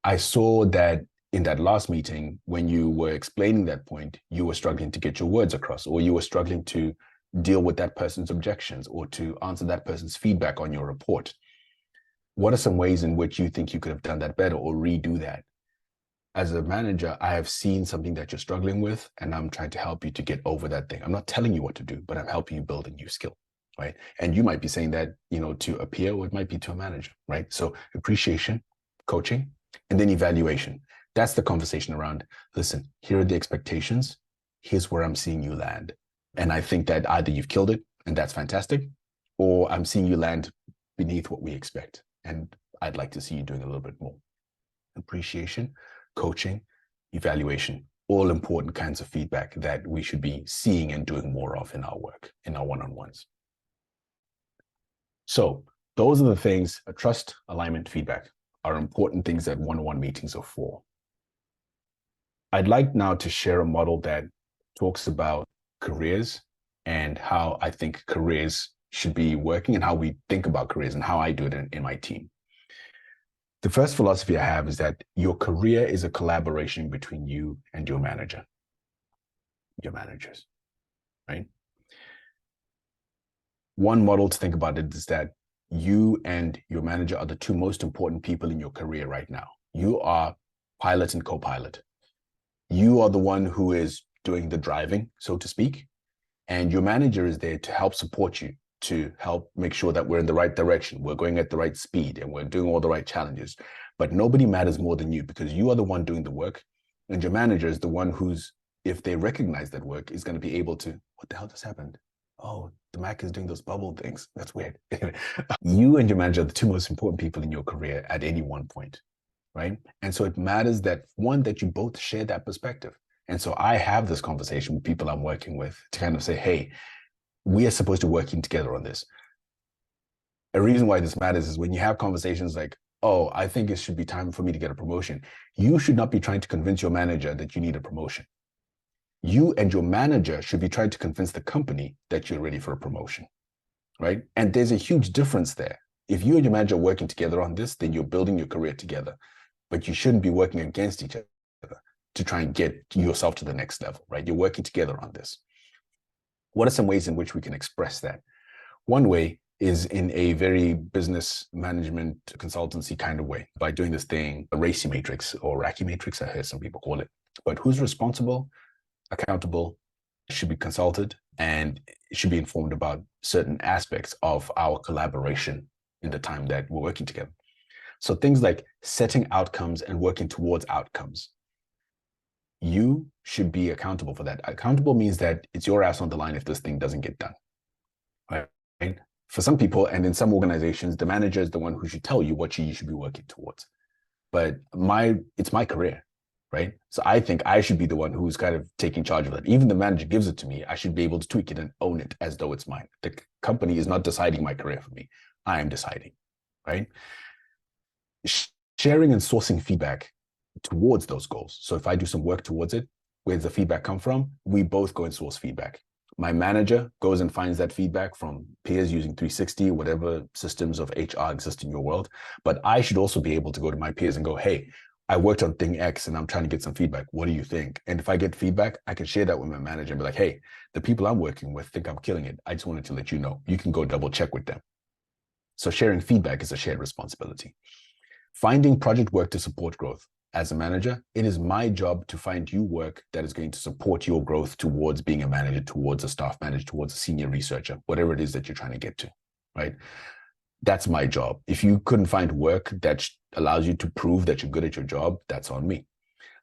I saw that in that last meeting, when you were explaining that point, you were struggling to get your words across, or you were struggling to deal with that person's objections, or to answer that person's feedback on your report. What are some ways in which you think you could have done that better, or redo that? as a manager, I have seen something that you're struggling with, and I'm trying to help you to get over that thing. I'm not telling you what to do, but I'm helping you build a new skill, right? And you might be saying that, to a peer, or it might be to a manager, right? So appreciation, coaching, and then evaluation. That's the conversation around, listen, here are the expectations. Here's where I'm seeing you land. And I think that either you've killed it, and that's fantastic, or I'm seeing you land beneath what we expect. And I'd like to see you doing a little bit more. Appreciation, coaching, evaluation, all important kinds of feedback that we should be seeing and doing more of in our work, in our one-on-ones. So those are the things, trust, alignment, feedback are important things that one-on-one meetings are for. I'd like now to share a model that talks about careers and how I think careers should be working and how we think about careers and how I do it in my team. The first philosophy I have is that your career is a collaboration between you and your manager, your managers, right? One model to think about it is that you and your manager are the two most important people in your career right now. You are pilot and co-pilot. You are the one who is doing the driving, so to speak, and your manager is there to help support you, to help make sure that we're in the right direction, we're going at the right speed, and we're doing all the right challenges. But nobody matters more than you, because you are the one doing the work, and your manager is the one who's, if they recognize that work, is going to be able to, what the hell just happened? Oh, the Mac is doing those bubble things. That's weird. You and your manager are the two most important people in your career at any one point, right? And so it matters that, one, that you both share that perspective. And so I have this conversation with people I'm working with to kind of say, hey, we are supposed to be working together on this. A reason why this matters is when you have conversations like, oh, I think it should be time for me to get a promotion. You should not be trying to convince your manager that you need a promotion. You and your manager should be trying to convince the company that you're ready for a promotion, right? And there's a huge difference there. If you and your manager are working together on this, then you're building your career together, but you shouldn't be working against each other to try and get yourself to the next level, right? You're working together on this. What are some ways in which we can express that? One way is in a very business management consultancy kind of way, by doing this thing, a Racky Matrix or Racky Matrix, I heard some people call it. But who's responsible, accountable, should be consulted, and should be informed about certain aspects of our collaboration in the time that we're working together. So things like setting outcomes and working towards outcomes. You should be accountable for that. Accountable means that it's your ass on the line if this thing doesn't get done, right? For some people and in some organizations, the manager is the one who should tell you what you should be working towards. But it's my career, right? So I think I should be the one who's kind of taking charge of that. Even the manager gives it to me, I should be able to tweak it and own it as though it's mine. The company is not deciding my career for me. I am deciding, right? Sharing and sourcing feedback towards those goals. So if I do some work towards it, where does the feedback come from? We both go and source feedback. My manager goes and finds that feedback from peers using 360, whatever systems of HR exist in your world. But I should also be able to go to my peers and go, hey, I worked on thing X and I'm trying to get some feedback. What do you think? And if I get feedback, I can share that with my manager and be like, hey, the people I'm working with think I'm killing it. I just wanted to let you know. You can go double check with them. So sharing feedback is a shared responsibility. Finding project work to support growth. As a manager, it is my job to find you work that is going to support your growth towards being a manager, towards a staff manager, towards a senior researcher, whatever it is that you're trying to get to, right? That's my job. If you couldn't find work that allows you to prove that you're good at your job, that's on me.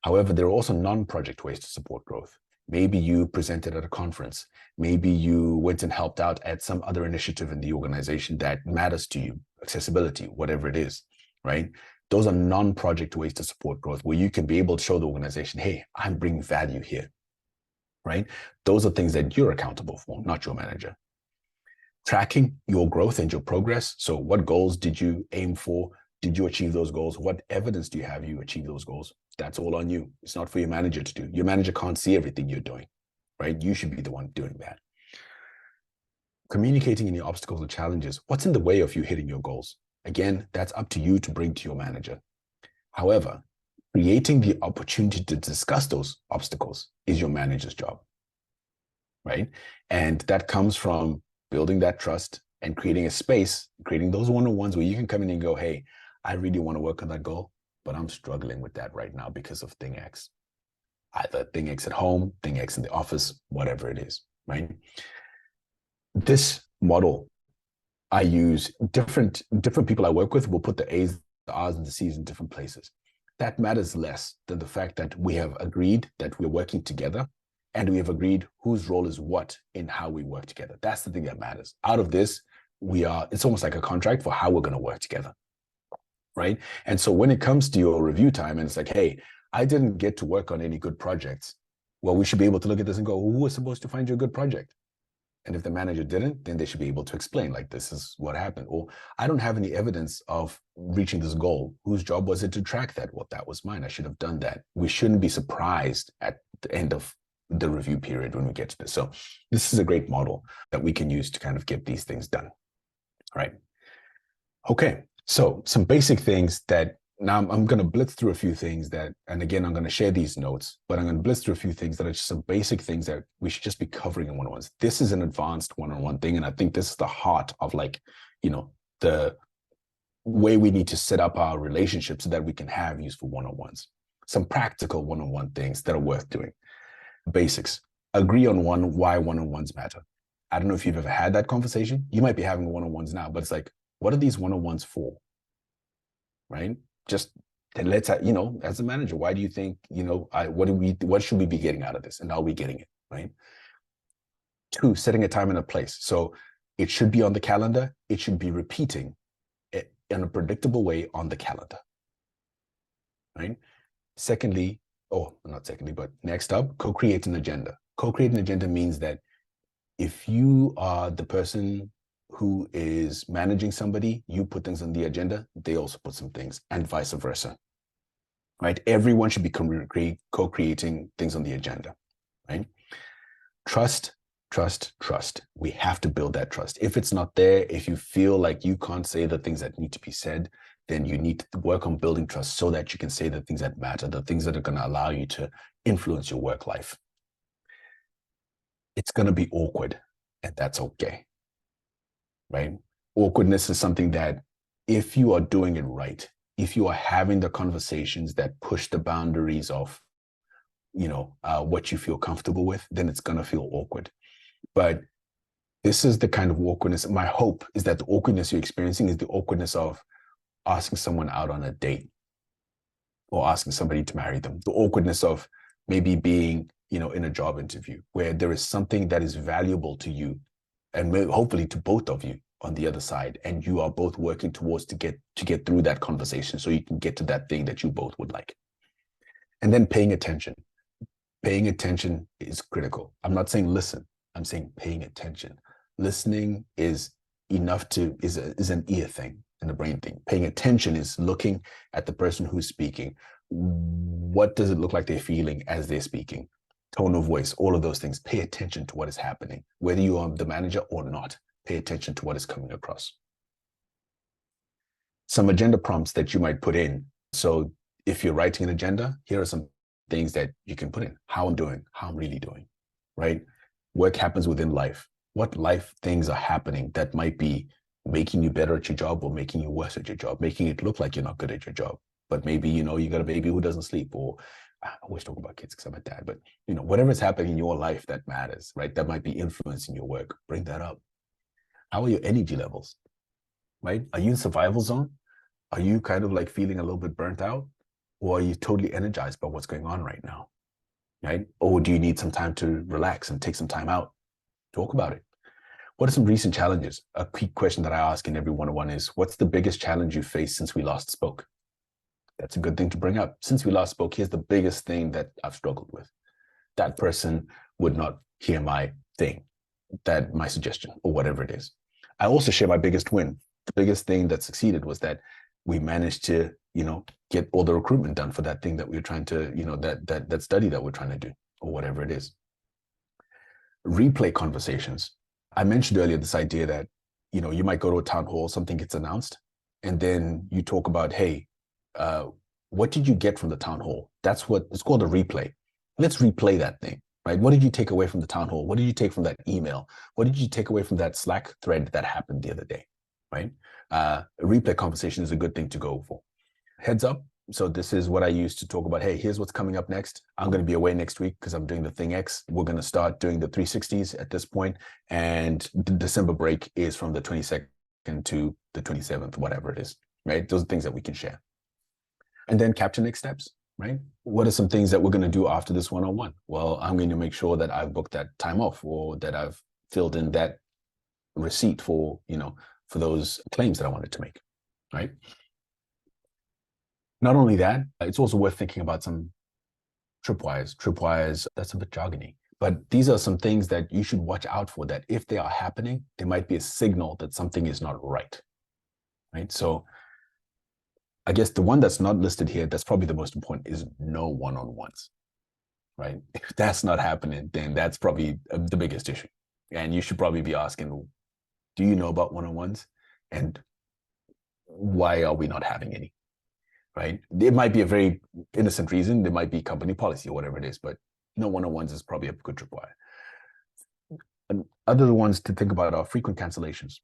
However, there are also non-project ways to support growth. Maybe you presented at a conference. Maybe you went and helped out at some other initiative in the organization that matters to you, accessibility, whatever it is, right? Those are non-project ways to support growth where you can be able to show the organization, hey, I'm bringing value here, right? Those are things that you're accountable for, not your manager. Tracking your growth and your progress. So what goals did you aim for? Did you achieve those goals? What evidence do you have you achieve those goals? That's all on you. It's not for your manager to do. Your manager can't see everything you're doing, right? You should be the one doing that. Communicating any obstacles or challenges. What's in the way of you hitting your goals? Again, that's up to you to bring to your manager. However, creating the opportunity to discuss those obstacles is your manager's job, right? And that comes from building that trust and creating a space, creating those one-on-ones where you can come in and go, hey, I really want to work on that goal, but I'm struggling with that right now because of thing X. Either thing X at home, thing X in the office, whatever it is, right? This model I use, different people I work with will put the A's, the R's, and the C's in different places. That matters less than the fact that we have agreed that we're working together and we have agreed whose role is what in how we work together. That's the thing that matters. Out of this, it's almost like a contract for how we're going to work together, right? And so when it comes to your review time and it's like, hey, I didn't get to work on any good projects. Well, we should be able to look at this and go, who was supposed to find you a good project? And if the manager didn't, then they should be able to explain, like, this is what happened. Or I don't have any evidence of reaching this goal. Whose job was it to track that? Well, that was mine. I should have done that. We shouldn't be surprised at the end of the review period when we get to this. So this is a great model that we can use to kind of get these things done. All right. Okay. So some basic things that now I'm going to blitz through a few things that, and again, I'm going to share these notes, but I'm going to blitz through a few things that are just some basic things that we should just be covering in one-on-ones. This is an advanced one-on-one thing. And I think this is the heart of, like, you know, the way we need to set up our relationships so that we can have useful one-on-ones. Some practical one-on-one things that are worth doing. Basics. Agree on why one-on-ones matter. I don't know if you've ever had that conversation. You might be having one-on-ones now, but it's like, what are these one-on-ones for? Right? Just then let's, you know, as a manager, why do you think, you know, what should we be getting out of this? And are we getting it, right? 2, setting a time and a place. So it should be on the calendar. It should be repeating it in a predictable way on the calendar, right? Secondly, not secondly, but next up, co-create an agenda. Co-create an agenda means that if you are the person who is managing somebody, you put things on the agenda, they also put some things, and vice versa, right? Everyone should be co-creating things on the agenda, right? Trust. We have to build that trust. If it's not there, if you feel like you can't say the things that need to be said, then you need to work on building trust so that you can say the things that matter, the things that are going to allow you to influence your work life. It's going to be awkward, and that's okay. Right? Awkwardness is something that, if you are doing it right, if you are having the conversations that push the boundaries of, you know, what you feel comfortable with, then it's going to feel awkward. But this is the kind of awkwardness. My hope is that the awkwardness you're experiencing is the awkwardness of asking someone out on a date or asking somebody to marry them. The awkwardness of maybe being, you know, in a job interview where there is something that is valuable to you and hopefully to both of you on the other side, and you are both working towards to get through that conversation so you can get to that thing that you both would like. And then paying attention. Paying attention is critical. I'm not saying listen, I'm saying paying attention. Listening is an ear thing and a brain thing. Paying attention is looking at the person who's speaking. What does it look like they're feeling as they're speaking? Tone of voice, all of those things. Pay attention to what is happening, whether you are the manager or not. Pay attention to what is coming across. Some agenda prompts that you might put in. So if you're writing an agenda, here are some things that you can put in. How I'm doing, how I'm really doing, right? Work happens within life. What life things are happening that might be making you better at your job or making you worse at your job, making it look like you're not good at your job. But maybe, you know, you got a baby who doesn't sleep, or I always talk about kids because I'm a dad, but, you know, whatever's happening in your life that matters, right? That might be influencing your work. Bring that up. How are your energy levels, right? Are you in survival zone? Are you kind of like feeling a little bit burnt out? Or are you totally energized by what's going on right now, right? Or do you need some time to relax and take some time out? Talk about it. What are some recent challenges? A key question that I ask in every one-on-one is, what's the biggest challenge you faced since we last spoke? That's a good thing to bring up. Since we last spoke, here's the biggest thing that I've struggled with. That person would not hear my thing, my suggestion, or whatever it is. I also share my biggest win. The biggest thing that succeeded was that we managed to, you know, get all the recruitment done for that thing that we we're trying to, you know, that study that we're trying to do, or whatever it is. Replay conversations. I mentioned earlier this idea that, you know, you might go to a town hall, something gets announced, and then you talk about, hey, what did you get from the town hall? That's what it's called, a replay. Let's replay that thing, right? What did you take away from the town hall? What did you take from that email? What did you take away from that Slack thread that happened the other day, right? A replay conversation is a good thing to go for. Heads up, So this is what I used to talk about. Hey, here's what's coming up next. I'm going to be away next week because I'm doing the thing X. We're going to start doing the 360s at this point. And the December break is from the 22nd to the 27th, whatever it is, right? Those are things that we can share. And then capture next steps, right? What are some things that we're going to do after this one-on-one? Well, I'm going to make sure that I've booked that time off, or that I've filled in that receipt for, for those claims that I wanted to make, right? Not only that, it's also worth thinking about some tripwires. Tripwires, that's a bit jargony, but these are some things that you should watch out for, that if they are happening, they might be a signal that something is not right, right? So I guess the one that's not listed here, that's probably the most important, is no one-on-ones, right? If that's not happening, then that's probably the biggest issue. And you should probably be asking, do you know about one-on-ones? And why are we not having any? Right? It might be a very innocent reason. There might be company policy or whatever it is, but no one-on-ones is probably a good tripwire. And other ones to think about are frequent cancellations,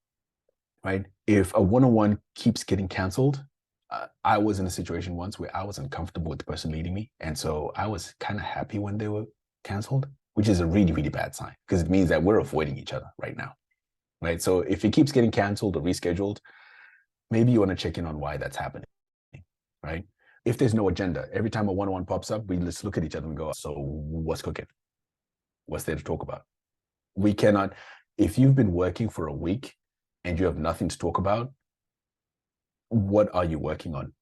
right? If a one-on-one keeps getting canceled, I was in a situation once where I was uncomfortable with the person leading me. And so I was kind of happy when they were canceled, which is a really, really bad sign, because it means that we're avoiding each other right now, right? So if it keeps getting canceled or rescheduled, maybe you want to check in on why that's happening, right? If there's no agenda, every time a one-on-one pops up, we just look at each other and go, so what's cooking? What's there to talk about? We cannot, if you've been working for a week and you have nothing to talk about, what are you working on?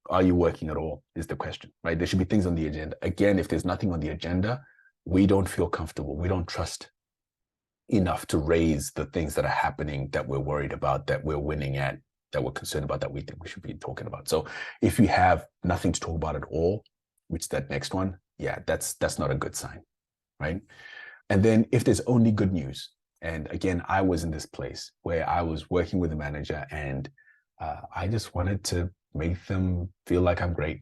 Are you working at all is the question, right? There should be things on the agenda. Again, if there's nothing on the agenda, we don't feel comfortable. We don't trust enough to raise the things that are happening, that we're worried about, that we're winning at, that we're concerned about, that we think we should be talking about. So if you have nothing to talk about at all, which that next one, yeah, that's not a good sign, right? And then if there's only good news, and again, I was in this place where I was working with a manager, and I just wanted to make them feel like I'm great.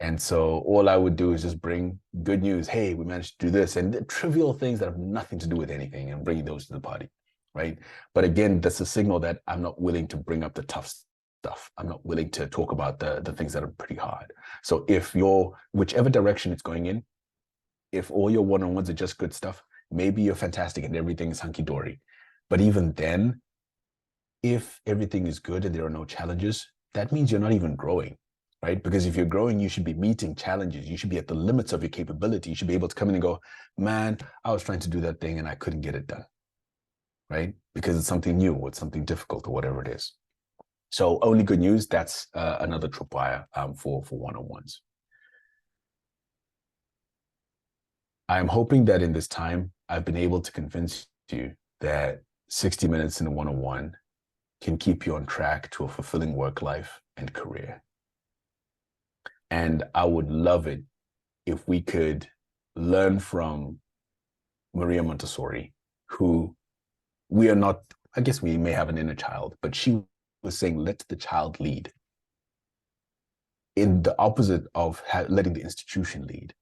And so all I would do is just bring good news. Hey, we managed to do this, and the trivial things that have nothing to do with anything, and bring those to the party, right? But again, that's a signal that I'm not willing to bring up the tough stuff. I'm not willing to talk about the things that are pretty hard. So if whichever direction it's going in, if all your one-on-ones are just good stuff, maybe you're fantastic and everything is hunky-dory. But even then, if everything is good and there are no challenges, that means you're not even growing, right? Because if you're growing, you should be meeting challenges. You should be at the limits of your capability. You should be able to come in and go, man, I was trying to do that thing and I couldn't get it done, right? Because it's something new or it's something difficult or whatever it is. So only good news, that's another tripwire for one-on-ones. I'm hoping that in this time, I've been able to convince you that 60 minutes in a one-on-one can keep you on track to a fulfilling work life and career. And I would love it if we could learn from Maria Montessori, who we are not, I guess we may have an inner child, but she was saying, let the child lead. In the opposite of letting the institution lead,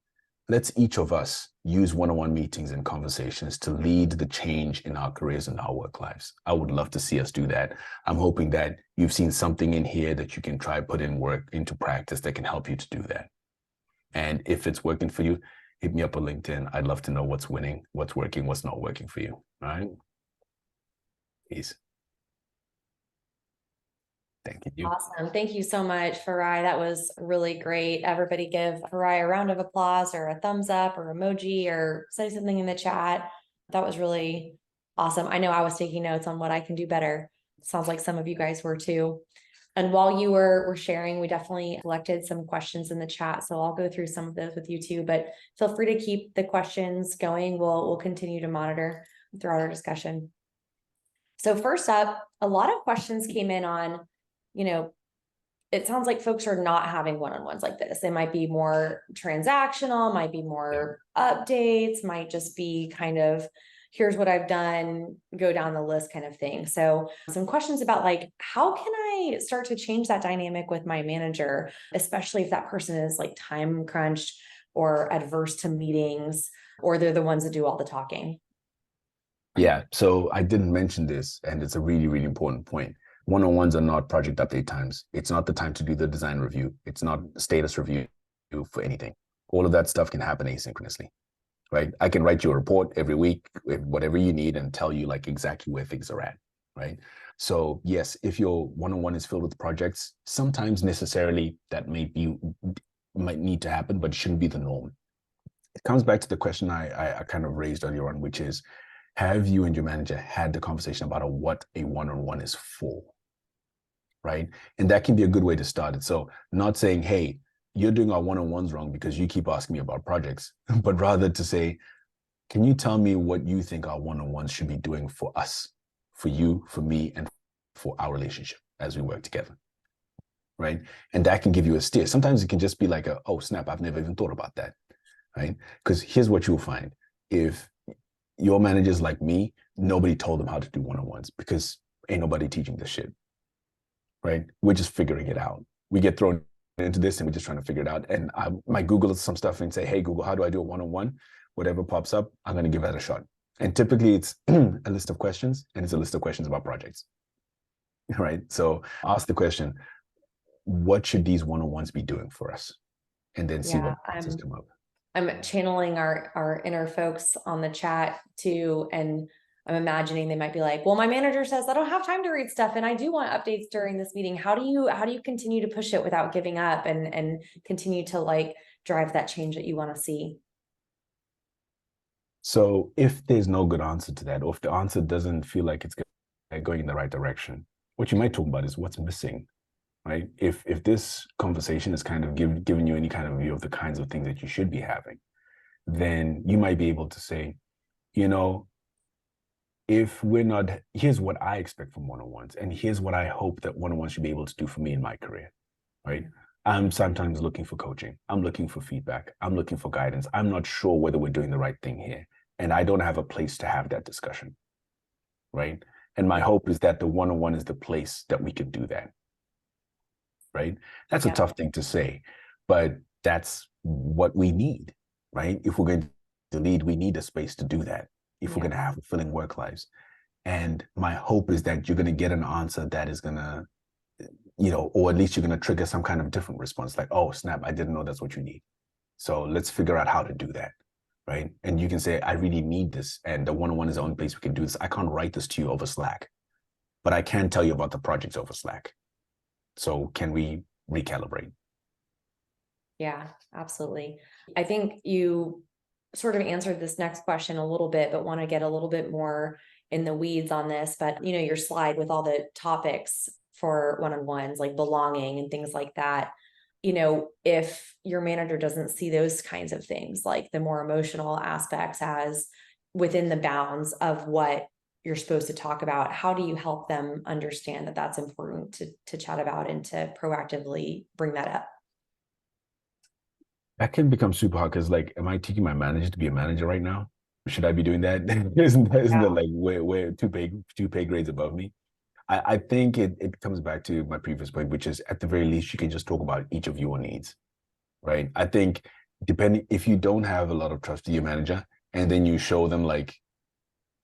let's each of us use one-on-one meetings and conversations to lead the change in our careers and our work lives. I would love to see us do that. I'm hoping that you've seen something in here that you can try put in work into practice that can help you to do that. And if it's working for you, hit me up on LinkedIn. I'd love to know what's winning, what's working, what's not working for you. All right. Peace. Thank you. Awesome. Thank you so much, Farai. That was really great. Everybody give Farai a round of applause or a thumbs up or emoji or say something in the chat. That was really awesome. I know I was taking notes on what I can do better. Sounds like some of you guys were too. And while you were sharing, we definitely collected some questions in the chat. So I'll go through some of those with you too, but feel free to keep the questions going. We'll continue to monitor throughout our discussion. So first up, a lot of questions came in on, it sounds like folks are not having one-on-ones like this. They might be more transactional, might be more updates, might just be kind of, here's what I've done, go down the list kind of thing. So some questions about like, how can I start to change that dynamic with my manager, especially if that person is like time crunched or adverse to meetings, or they're the ones that do all the talking? Yeah, so I didn't mention this, and it's a really, really important point. One-on-ones are not project update times. It's not the time to do the design review. It's not status review for anything. All of that stuff can happen asynchronously, right? I can write you a report every week, whatever you need, and tell you like exactly where things are at, right? So yes, if your one-on-one is filled with projects, sometimes necessarily that might need to happen, but it shouldn't be the norm. It comes back to the question I kind of raised earlier on, which is, have you and your manager had the conversation about what a one-on-one is for, right? And that can be a good way to start it. So not saying, hey, you're doing our one-on-ones wrong because you keep asking me about projects, but rather to say, can you tell me what you think our one-on-ones should be doing for us, for you, for me, and for our relationship as we work together, right? And that can give you a steer. Sometimes it can just be like, oh, snap, I've never even thought about that, right? Because here's what you'll find. If your managers like me, nobody told them how to do one-on-ones because ain't nobody teaching this shit, right? We're just figuring it out. We get thrown into this and we're just trying to figure it out. And I might Google some stuff and say, hey, Google, how do I do a one-on-one? Whatever pops up, I'm going to give that a shot. And typically it's a list of questions, and it's a list of questions about projects, right? So ask the question, what should these one-on-ones be doing for us? And then see what answers come up. I'm channeling our inner folks on the chat too, and I'm imagining they might be like, well, my manager says I don't have time to read stuff and I do want updates during this meeting. How do you continue to push it without giving up and continue to like drive that change that you want to see? So if there's no good answer to that, or if the answer doesn't feel like it's going in the right direction, what you might talk about is what's missing, right? If this conversation is kind of giving you any kind of view of the kinds of things that you should be having, then you might be able to say, you know, if we're not, here's what I expect from one-on-ones, and here's what I hope that one-on-ones should be able to do for me in my career, right? I'm sometimes looking for coaching. I'm looking for feedback. I'm looking for guidance. I'm not sure whether we're doing the right thing here. And I don't have a place to have that discussion, right? And my hope is that the one-on-one is the place that we can do that, right? That's a tough thing to say, but that's what we need, right? If we're going to lead, we need a space to do that if we're going to have fulfilling work lives. And my hope is that you're going to get an answer that is going to, you know, or at least you're going to trigger some kind of different response, like, oh, snap, I didn't know that's what you need. So let's figure out how to do that, right? And you can say, I really need this. And the one-on-one is the only place we can do this. I can't write this to you over Slack, but I can tell you about the projects over Slack. So can we recalibrate? Yeah, absolutely. I think you sort of answered this next question a little bit, but want to get a little bit more in the weeds on this. But, you know, your slide with all the topics for one-on-ones, like belonging and things like that, you know, if your manager doesn't see those kinds of things, like the more emotional aspects as within the bounds of what you're supposed to talk about, how do you help them understand that that's important to chat about and to proactively bring that up? That can become super hard because, like, am I teaching my manager to be a manager right now? Should I be doing that? Isn't that like way two pay grades above me? I think it comes back to my previous point, which is at the very least you can just talk about each of your needs, right? I think depending if you don't have a lot of trust to your manager and then you show them like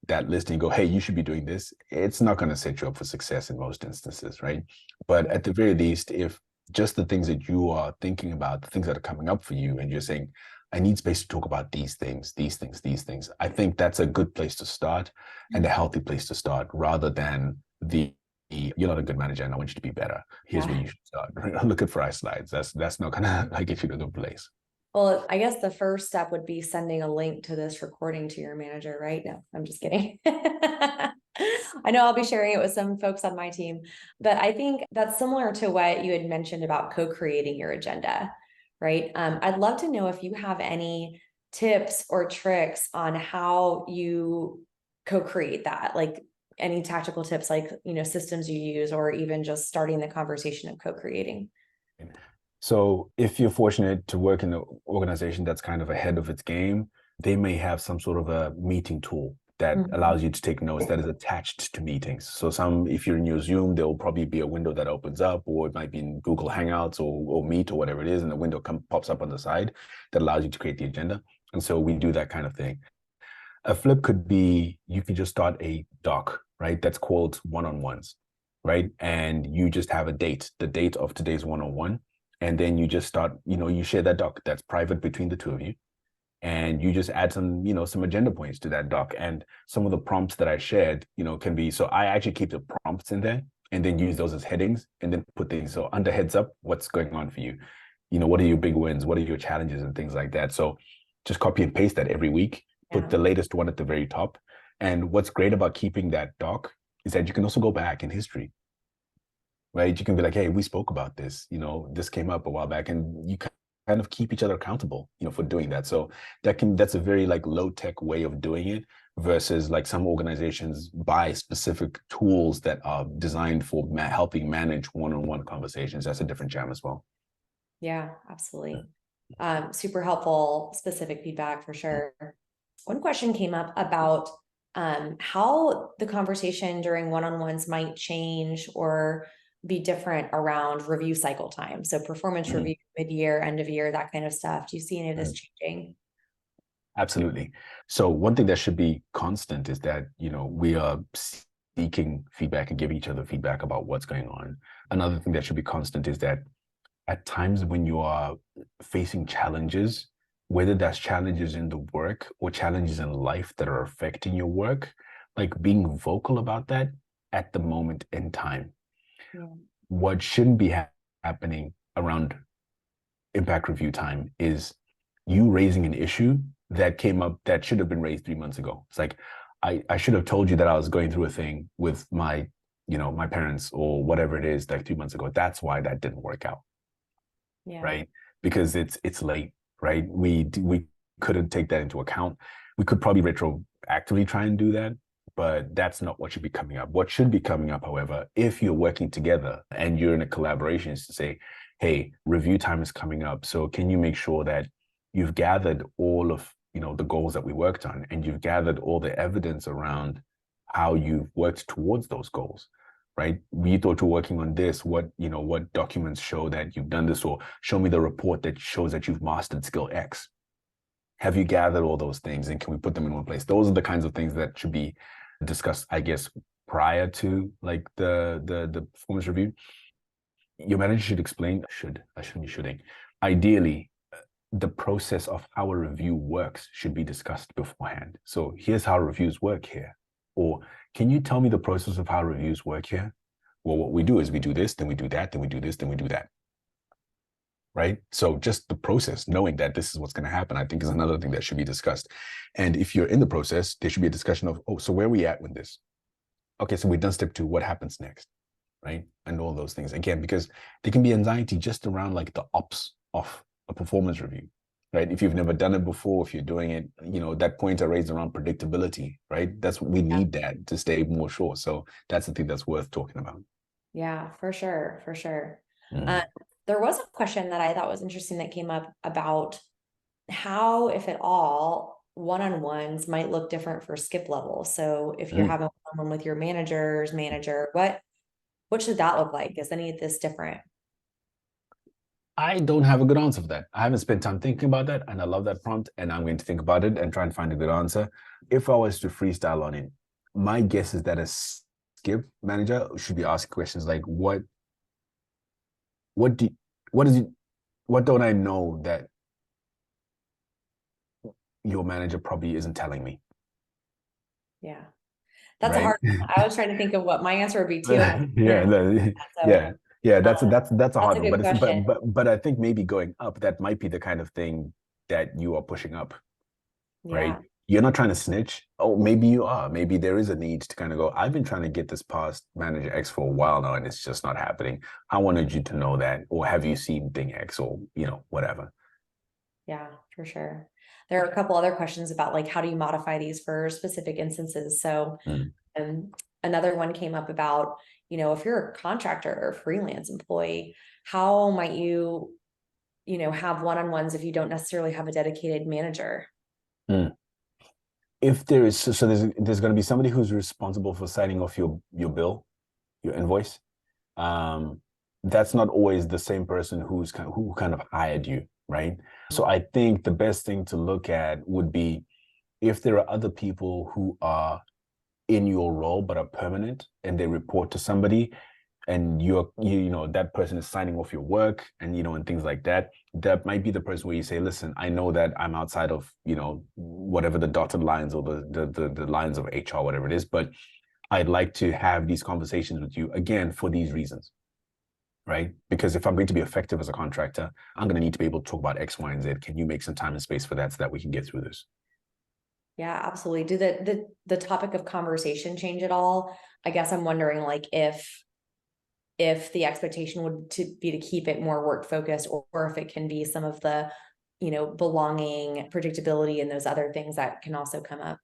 that list and you go, hey, you should be doing this, it's not going to set you up for success in most instances, right? But at the very least, if just the things that you are thinking about, the things that are coming up for you, and you're saying, I need space to talk about these things, these things, these things. I think that's a good place to start and a healthy place to start rather than you're not a good manager and I want you to be better. Here's where you should start. Look at Farai slides. That's not gonna like get you to a good place. Well, I guess the first step would be sending a link to this recording to your manager, right? No, I'm just kidding. I know I'll be sharing it with some folks on my team, but I think that's similar to what you had mentioned about co-creating your agenda, right? I'd love to know if you have any tips or tricks on how you co-create that, like any tactical tips, like, you know, systems you use, or even just starting the conversation of co-creating. So if you're fortunate to work in an organization that's kind of ahead of its game, they may have some sort of a meeting tool that allows you to take notes that is attached to meetings. So if you're in your Zoom, there will probably be a window that opens up, or it might be in Google Hangouts or Meet or whatever it is, and the window pops up on the side that allows you to create the agenda. And so we do that kind of thing. A flip could be, you can just start a doc, right? That's called one-on-ones. right? And you just have a date, the date of today's one-on-one. And then you just start, you share that doc that's private between the two of you. And you just add some, some agenda points to that doc. And some of the prompts that I shared, can be, so I actually keep the prompts in there and then use those as headings and then put things. So under heads up, what's going on for you? What are your big wins? What are your challenges and things like that? So just copy and paste that every week, put the latest one at the very top. And what's great about keeping that doc is that you can also go back in history, right? You can be like, hey, we spoke about this, this came up a while back, and you kind of keep each other accountable, for doing that. So that's a very like low tech way of doing it versus like some organizations buy specific tools that are designed for helping manage one-on-one conversations. That's a different jam as well. Yeah, absolutely. Super helpful, specific feedback for sure. One question came up about how the conversation during one-on-ones might change or be different around review cycle time. So performance review, mid-year, end of year, that kind of stuff. Do you see any of this changing? Absolutely. So one thing that should be constant is that, we are seeking feedback and giving each other feedback about what's going on. Another thing that should be constant is that at times when you are facing challenges, whether that's challenges in the work or challenges in life that are affecting your work, like being vocal about that at the moment in time. Yeah. What shouldn't be happening around impact review time is you raising an issue that came up that should have been raised 3 months ago. It's like, I should have told you that I was going through a thing with my, my parents or whatever it is, like 3 months ago. That's why that didn't work out. Yeah. Right? Because it's late, right? We couldn't take that into account. We could probably retroactively try and do that, but that's not what should be coming up. What should be coming up, however, if you're working together and you're in a collaboration, is to say, hey, review time is coming up. So can you make sure that you've gathered all of, the goals that we worked on, and you've gathered all the evidence around how you've worked towards those goals, right? We thought you're working on this. What documents show that you've done this, or show me the report that shows that you've mastered skill X. Have you gathered all those things, and can we put them in one place? Those are the kinds of things that should be discussed, I guess, prior to like the performance review. Your manager should explain, I shouldn't be shooting. Ideally, the process of how a review works should be discussed beforehand. So here's how reviews work here. Or can you tell me the process of how reviews work here? Well, what we do is we do this, then we do that, then we do this, then we do that. Right? So just the process, knowing that this is what's going to happen, I think is another thing that should be discussed. And if you're in the process, there should be a discussion of, oh, so where are we at with this? Okay, so we've done step 2, what happens next? Right? And all those things. Again, because there can be anxiety just around like the ops of a performance review, right? If you've never done it before, if you're doing it, that point I raised around predictability, right? That's what we need, that to stay more sure. So that's the thing that's worth talking about. Yeah, for sure. For sure. There was a question that I thought was interesting that came up about how, if at all, one-on-ones might look different for skip level. So if you're having one with your manager's manager, what should that look like? Is any of this different? I don't have a good answer for that. I haven't spent time thinking about that, and I love that prompt, and I'm going to think about it and try and find a good answer. If I was to freestyle on it, my guess is that a skip manager should be asking questions like, what don't I know that your manager probably isn't telling me? Yeah. That's right? A hard one. I was trying to think of what my answer would be too. That's a hard one. But I think maybe going up, that might be the kind of thing that you are pushing up, right? You're not trying to snitch. Oh, maybe you are. Maybe there is a need to kind of go, I've been trying to get this past manager X for a while now, and it's just not happening. I wanted you to know that, or have you seen thing X, or whatever. Yeah, for sure. There are a couple other questions about like, how do you modify these for specific instances? So another one came up about, if you're a contractor or freelance employee, how might you, have one-on-ones if you don't necessarily have a dedicated manager? If there is, so there's going to be somebody who's responsible for signing off your bill, your invoice. That's not always the same person who kind of hired you, right? So I think the best thing to look at would be if there are other people who are in your role but are permanent and they report to somebody, and you know, that person is signing off your work, and you know, and things like that, that might be the person where you say, listen, I know that I'm outside of, you know, whatever the dotted lines or the lines of HR, whatever it is, but I'd like to have these conversations with you again for these reasons, right? Because if I'm going to be effective as a contractor, I'm going to need to be able to talk about X, Y, and Z. Can you make some time and space for that so that we can get through this? Yeah, absolutely. Do the topic of conversation change at all? I guess I'm wondering, like, if the expectation would be to keep it more work focused, or if it can be some of the, you know, belonging, predictability, and those other things that can also come up.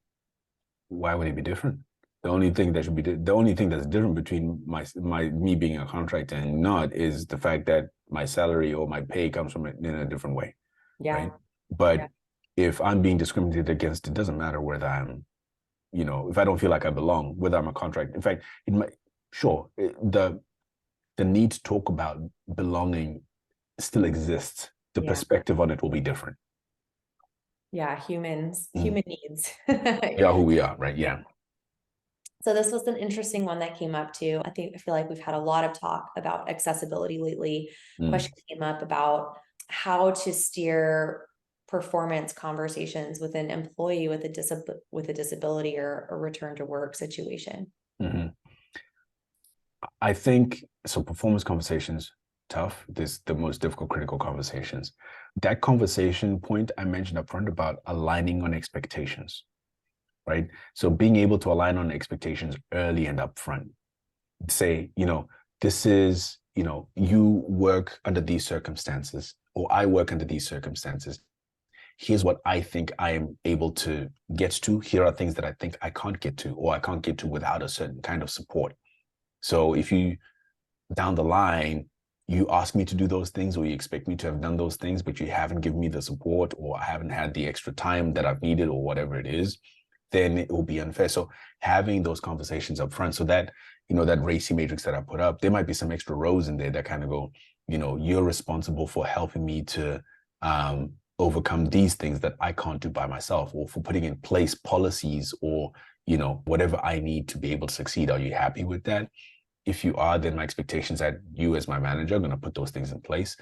Why would it be different? The only thing that should be the only thing that's different between me being a contractor and not is the fact that my salary or my pay comes from it in a different way, right? Yeah. But Yeah. if I'm being discriminated against, it doesn't matter whether I'm, you know, if I don't feel like I belong, whether I'm a contract. In fact, it might, sure, the need to talk about belonging still exists. The Yeah. perspective on it will be different. Yeah. Humans, Mm. human needs. We are who we are, right? Yeah. So this was an interesting one that came up too. I feel like we've had a lot of talk about accessibility lately. Mm. Question came up about how to steer performance conversations with an employee with a disability or a return to work situation. Mm-hmm. I think so. Performance conversations, tough. This the most difficult critical conversations. That conversation point I mentioned up front about aligning on expectations, right? So being able to align on expectations early and upfront. Say, you know, this is, you know, you work under these circumstances, or I work under these circumstances. Here's what I think I am able to get to. Here are things that I think I can't get to, or I can't get to without a certain kind of support. So if you down the line, you ask me to do those things, or you expect me to have done those things, but you haven't given me the support, or I haven't had the extra time that I've needed, or whatever it is, then it will be unfair. So having those conversations up front, so that, you know, that Racky Matrix that I put up, there might be some extra rows in there that kind of go, you know, you're responsible for helping me to overcome these things that I can't do by myself, or for putting in place policies, or, you know, whatever I need to be able to succeed. Are you happy with that? If you are, then my expectations that you as my manager are going to put those things in place.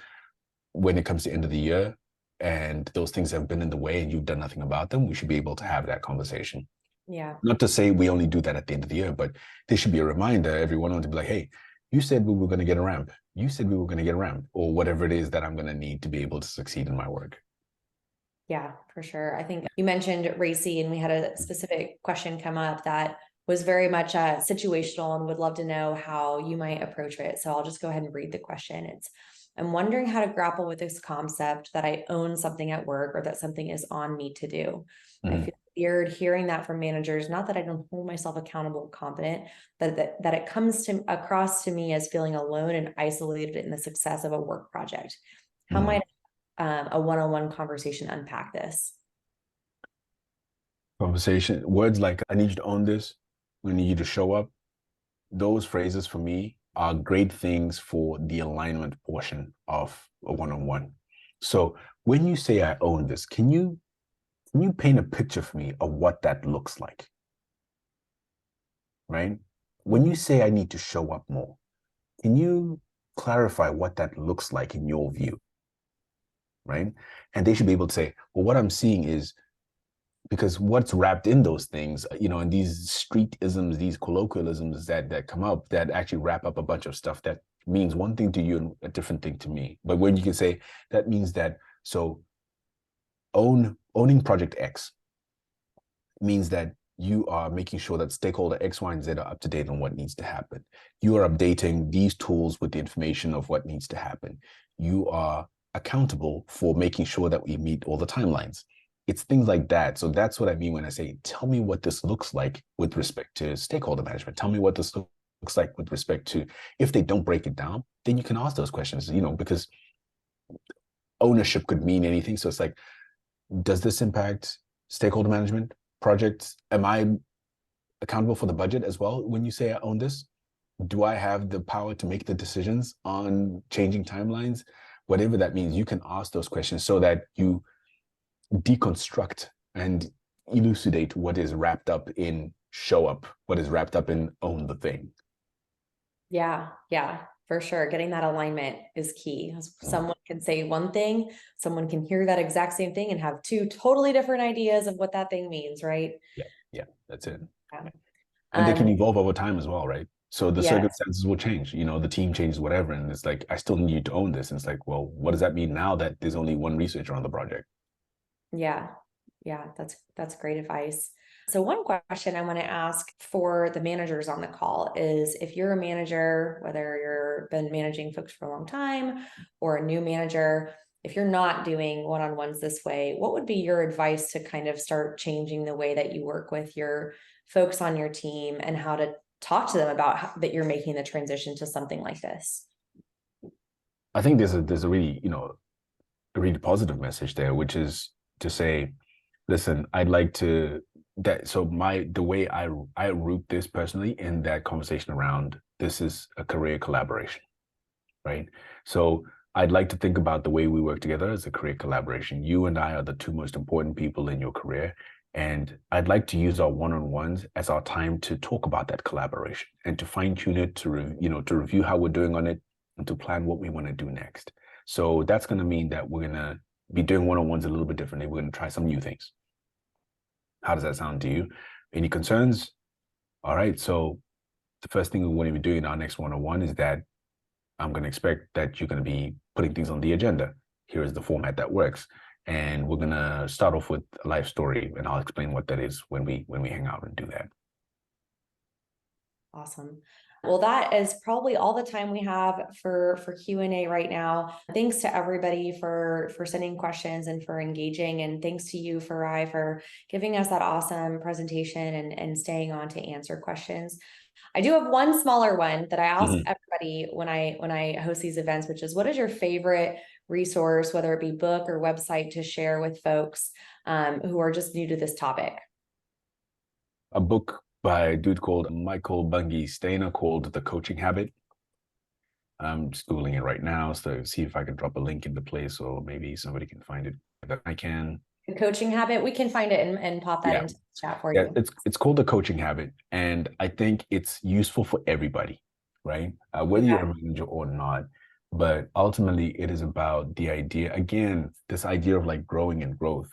When it comes to end of the year and those things have been in the way and you've done nothing about them, we should be able to have that conversation. Yeah. Not to say we only do that at the end of the year, but there should be a reminder every 1 month to be like, hey, you said we were going to get a ramp. You said we were going to get a ramp, or whatever it is that I'm going to need to be able to succeed in my work. Yeah, for sure. I think you mentioned Racy, and we had a specific question come up that was very much situational, and would love to know how you might approach it. So I'll just go ahead and read the question. It's, I'm wondering how to grapple with this concept that I own something at work, or that something is on me to do. I feel weird hearing that from managers. Not that I don't hold myself accountable or competent, but that it comes to across to me as feeling alone and isolated in the success of a work project. How might a one-on-one conversation unpack this? Conversation, words like, I need you to own this, we need you to show up. Those phrases for me are great things for the alignment portion of a one-on-one. So when you say I own this, can you paint a picture for me of what that looks like? Right? When you say I need to show up more, can you clarify what that looks like in your view? Right? And they should be able to say, well, what I'm seeing is, because what's wrapped in those things, you know, and these street isms, these colloquialisms that come up, that actually wrap up a bunch of stuff that means one thing to you and a different thing to me. But when you can say that means that, so owning project X means that you are making sure that stakeholder X, Y, and Z are up to date on what needs to happen. You are updating these tools with the information of what needs to happen. You are accountable for making sure that we meet all the timelines. It's things like that. So that's what I mean when I say, tell me what this looks like with respect to stakeholder management. Tell me what this looks like with respect to, if they don't break it down, then you can ask those questions, you know, because ownership could mean anything. So it's like, does this impact stakeholder management projects? Am I accountable for the budget as well when you say I own this? Do I have the power to make the decisions on changing timelines? Whatever that means, you can ask those questions so that you deconstruct and elucidate what is wrapped up in show up, what is wrapped up in own the thing. Yeah, yeah, for sure. Getting that alignment is key. Someone can say one thing, someone can hear that exact same thing and have two totally different ideas of what that thing means, right? Yeah, yeah, that's it. Yeah. And they can Um, evolve over time as well, right? So the yes, circumstances will change. You know, the team changes, whatever, and it's like I still need you to own this. And it's like, well, what does that mean now that there's only one researcher on the project? yeah, yeah, that's great advice. So one question I want to ask for the managers on the call is if you're a manager, whether you're been managing folks for a long time or a new manager, if you're not doing one-on-ones this way, what would be your advice to kind of start changing the way that you work with your folks on your team and how to talk to them about that you're making the transition to something like this? I think there's a really, a really positive message there, which is to say, listen, I'd like to that so my the way I root this personally in that conversation around this is a career collaboration, right? So I'd like to think about the way we work together as a career collaboration. You and I are the two most important people in your career. And I'd like to use our one-on-ones as our time to talk about that collaboration and to fine-tune it, to review how we're doing on it and to plan what we want to do next. So that's going to mean that we're going to be doing one-on-ones a little bit differently. We're going to try some new things. How does that sound to you? Any concerns? All right. So the first thing we want to be doing in our next one-on-one is that I'm going to expect that you're going to be putting things on the agenda. Here is the format that works. And we're going to start off with a life story, and I'll explain what that is when we hang out and do that. Awesome. Well, that is probably all the time we have for Q&A right now. Thanks to everybody for sending questions and for engaging, and thanks to you, Farai, for giving us that awesome presentation and staying on to answer questions. I do have one smaller one that I ask everybody when I host these events, which is what is your favorite resource, whether it be book or website, to share with folks who are just new to this topic? A book by a dude called Michael Bungay Stainer called The Coaching Habit. I'm just Googling it right now, so see if I can drop a link into place, or maybe somebody can find it. I can. The Coaching Habit, we can find it and pop that Yeah, into the chat for yeah. you. It's called The Coaching Habit, and I think it's useful for everybody, right? Whether you're Okay. a manager or not. But ultimately, it is about the idea, again, this idea of like growing and growth.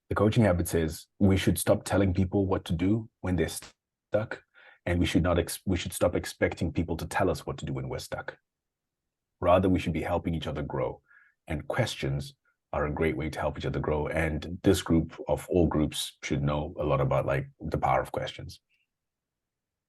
The Coaching Habit says we should stop telling people what to do when they're stuck, and we should stop expecting people to tell us what to do when we're stuck. Rather, we should be helping each other grow. And questions are a great way to help each other grow. And this group of all groups should know a lot about like the power of questions.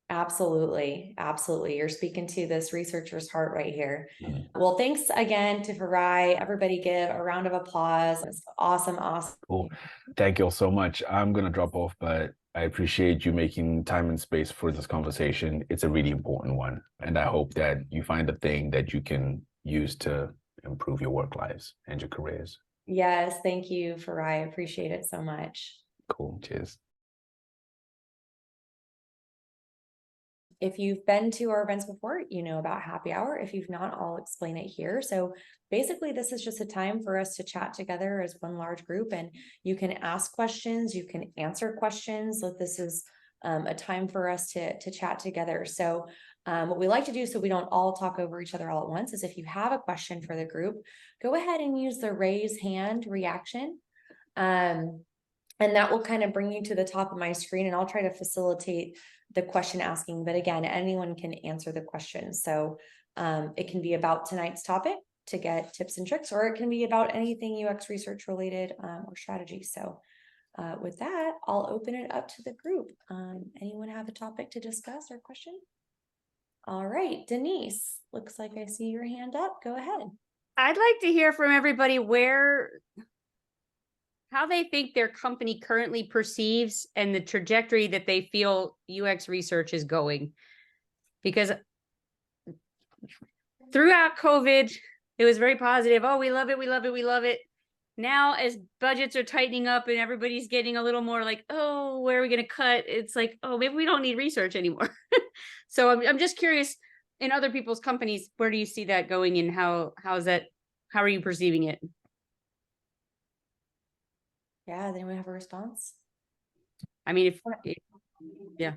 Absolutely. Absolutely. You're speaking to this researcher's heart right here. Mhm. Well, thanks again to Farai. Everybody give a round of applause. It's awesome. Awesome. Cool. Thank you all so much. I'm going to drop off, but I appreciate you making time and space for this conversation. It's a really important one. And I hope that you find a thing that you can use to improve your work lives and your careers. Yes. Thank you, Farai. I appreciate it so much. Cool. Cheers. If you've been to our events before, you know about happy hour. If you've not, I'll explain it here. So basically, this is just a time for us to chat together as one large group, and you can ask questions, you can answer questions. So this is a time for us to chat together. So what we like to do so we don't all talk over each other all at once is if you have a question for the group, go ahead and use the raise hand reaction. And that will kind of bring you to the top of my screen, and I'll try to facilitate the question asking, but again, anyone can answer the question. So it can be about tonight's topic to get tips and tricks, or it can be about anything UX research related or strategy. So with that, I'll open it up to the group. Anyone have a topic to discuss or question? All right, Denise, looks like I see your hand up. Go ahead. I'd like to hear from everybody how they think their company currently perceives and the trajectory that they feel UX research is going. Because throughout COVID, it was very positive. Oh, we love it, we love it, we love it. Now, as budgets are tightening up and everybody's getting a little more like, oh, where are we going to cut? It's like, oh, maybe we don't need research anymore. So I'm just curious, in other people's companies, where do you see that going, and how are you perceiving it? Yeah, does anyone have a response? I mean, yeah.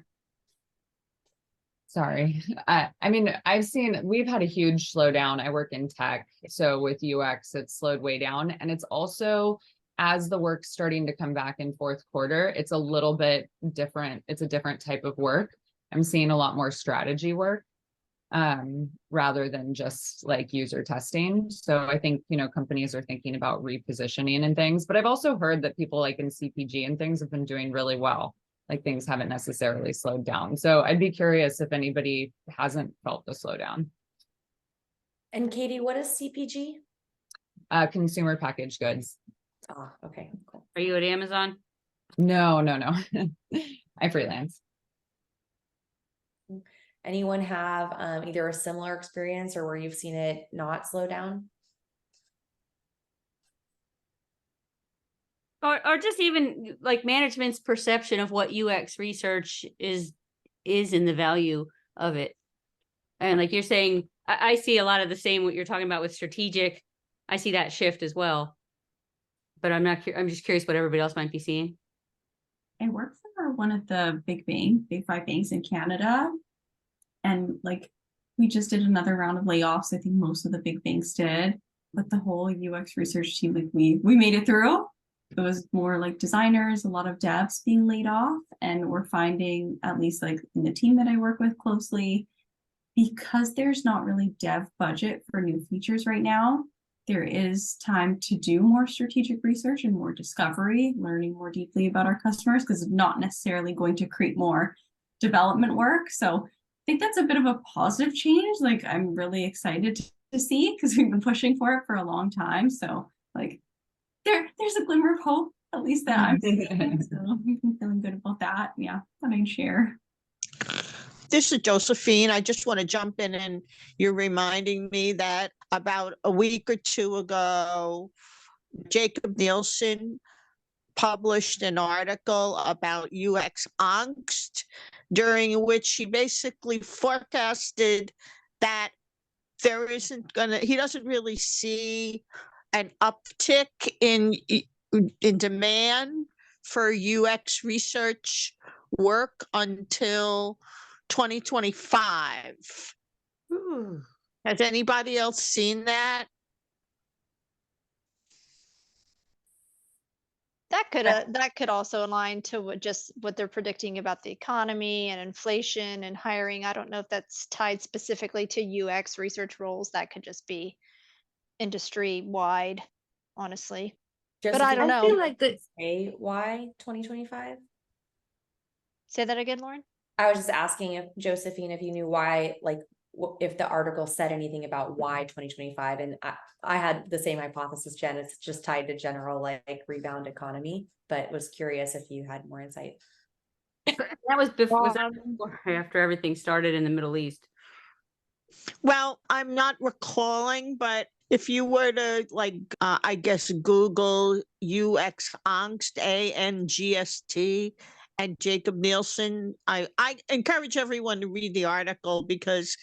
Sorry. I mean, we've had a huge slowdown. I work in tech. So with UX, it's slowed way down. And it's also, as the work's starting to come back in fourth quarter, it's a little bit different. It's a different type of work. I'm seeing a lot more strategy work rather than just like user testing. So I think, companies are thinking about repositioning and things, but I've also heard that people like in CPG and things have been doing really well. Like things haven't necessarily slowed down. So I'd be curious if anybody hasn't felt the slowdown. And Katie, what is CPG? Consumer packaged goods. Oh, okay, cool. Are you at Amazon? No. I freelance. Anyone have either a similar experience or where you've seen it not slow down? Or just even like management's perception of what UX research is in the value of it. And like you're saying, I see a lot of the same, what you're talking about with strategic. I see that shift as well. But I'm just curious what everybody else might be seeing. I work for one of the big 5 banks in Canada. And like, we just did another round of layoffs. I think most of the big banks did, but the whole UX research team, like we made it through. It was more like designers, a lot of devs being laid off. And we're finding, at least like in the team that I work with closely, because there's not really dev budget for new features right now, there is time to do more strategic research and more discovery, learning more deeply about our customers, because it's not necessarily going to create more development work. So I think that's a bit of a positive change. Like I'm really excited to see, because we've been pushing for it for a long time. So like there's a glimmer of hope, at least that I'm seeing. So I'm feeling good about that. Yeah, thought I'd share. This is Josephine. I just want to jump in, and you're reminding me that about a week or two ago, Jacob Nielsen published an article about UX angst, during which he basically forecasted that he doesn't really see an uptick in demand for UX research work until 2025. Has anybody else seen that? That could also align to what they're predicting about the economy and inflation and hiring. I don't know if that's tied specifically to UX research roles. That could just be industry wide, honestly. But I don't know. I feel like Say why 2025? Say that again, Lauren. I was just asking if Josephine, if you knew why, like if the article said anything about why 2025, and I had the same hypothesis, Jen. It's just tied to general like rebound economy, but was curious if you had more insight. That was before, was that before or after everything started in the Middle East? Well, I'm not recalling, but if you were to I guess Google UX angst, ANGST, and Jacob Nielsen, I encourage everyone to read the article because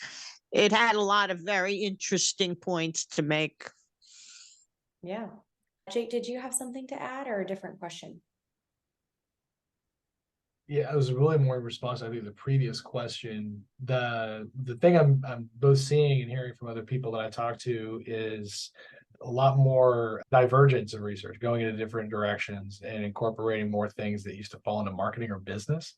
it had a lot of very interesting points to make. Yeah. Jake, did you have something to add or a different question? Yeah, it was really more in response, I think, to the previous question. The thing I'm both seeing and hearing from other people that I talk to is a lot more divergence of research, going into different directions and incorporating more things that used to fall into marketing or business.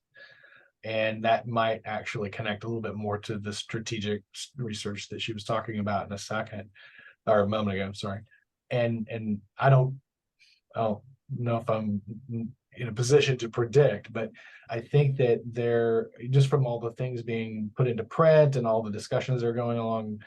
And that might actually connect a little bit more to the strategic research that she was talking about in a second, or a moment ago, sorry. And I don't know if I'm in a position to predict, but I think that they're just from all the things being put into print and all the discussions that are going along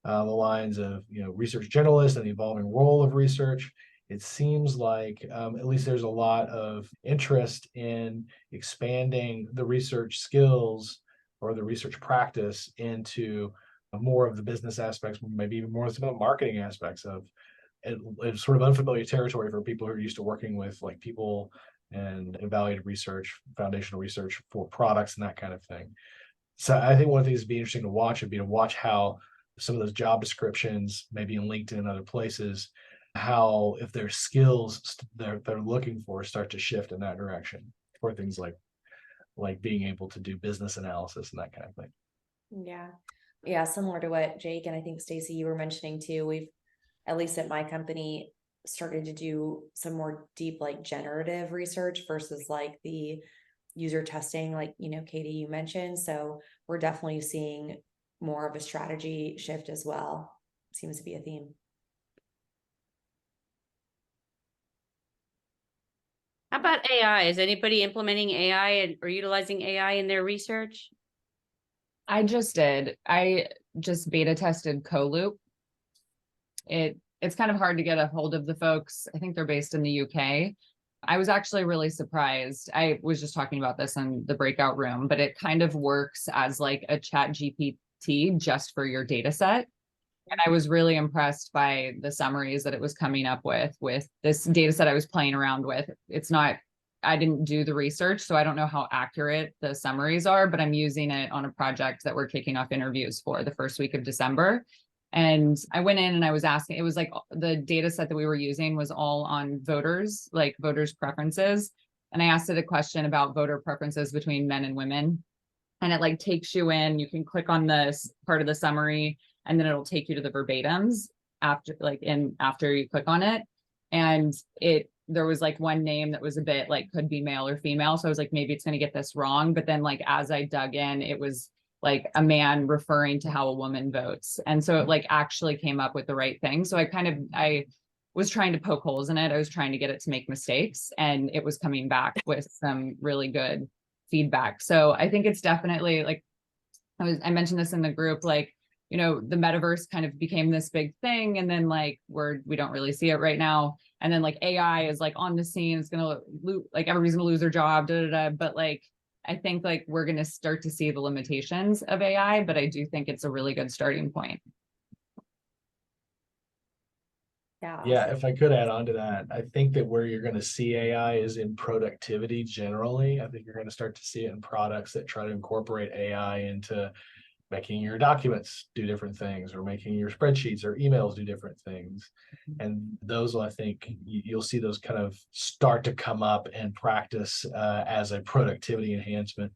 the lines of research generalists and the evolving role of research. It seems like at least there's a lot of interest in expanding the research skills or the research practice into more of the business aspects, maybe even more of the marketing aspects of it. It's sort of unfamiliar territory for people who are used to working with like people and evaluated research, foundational research for products and that kind of thing. So I think one of the things that'd be interesting to watch would be to watch how some of those job descriptions, maybe in LinkedIn and other places, how if their skills they're looking for start to shift in that direction for things like being able to do business analysis and that kind of thing. Yeah. Yeah. Similar to what Jake and I think Stacy, you were mentioning too, we've, at least at my company, started to do some more deep, like generative research versus like the user testing, like, Katie, you mentioned. So we're definitely seeing more of a strategy shift as well. Seems to be a theme. How about AI? Is anybody implementing AI or utilizing AI in their research? I just did. I just beta tested CoLoop. It's kind of hard to get a hold of the folks. I think they're based in the UK. I was actually really surprised. I was just talking about this in the breakout room, but it kind of works as like a chat GPT just for your data set. And I was really impressed by the summaries that it was coming up with this data set I was playing around with. It's not, I didn't do the research, so I don't know how accurate the summaries are, but I'm using it on a project that we're kicking off interviews for the first week of December. And I went in and I was asking, it was like the data set that we were using was all on voters, like voters' preferences. And I asked it a question about voter preferences between men and women. And it like takes you in, you can click on this part of the summary, and then it'll take you to the verbatims after you click on it. And there was like one name that was a bit like could be male or female. So I was like, maybe it's going to get this wrong. But then like, as I dug in, it was like a man referring to how a woman votes. And so it like actually came up with the right thing. So I was trying to poke holes in it. I was trying to get it to make mistakes, and it was coming back with some really good feedback. So I think it's definitely like, I mentioned this in the group, like, the metaverse kind of became this big thing, and then like we don't really see it right now. And then like AI is like on the scene, it's gonna like everybody's gonna lose their job, but like I think like we're gonna start to see the limitations of AI, but I do think it's a really good starting point. Yeah, if I could add on to that, I think that where you're going to see AI is in productivity generally. I think you're going to start to see it in products that try to incorporate AI into making your documents do different things, or making your spreadsheets or emails do different things. And those will, I think you'll see those kind of start to come up and practice as a productivity enhancement.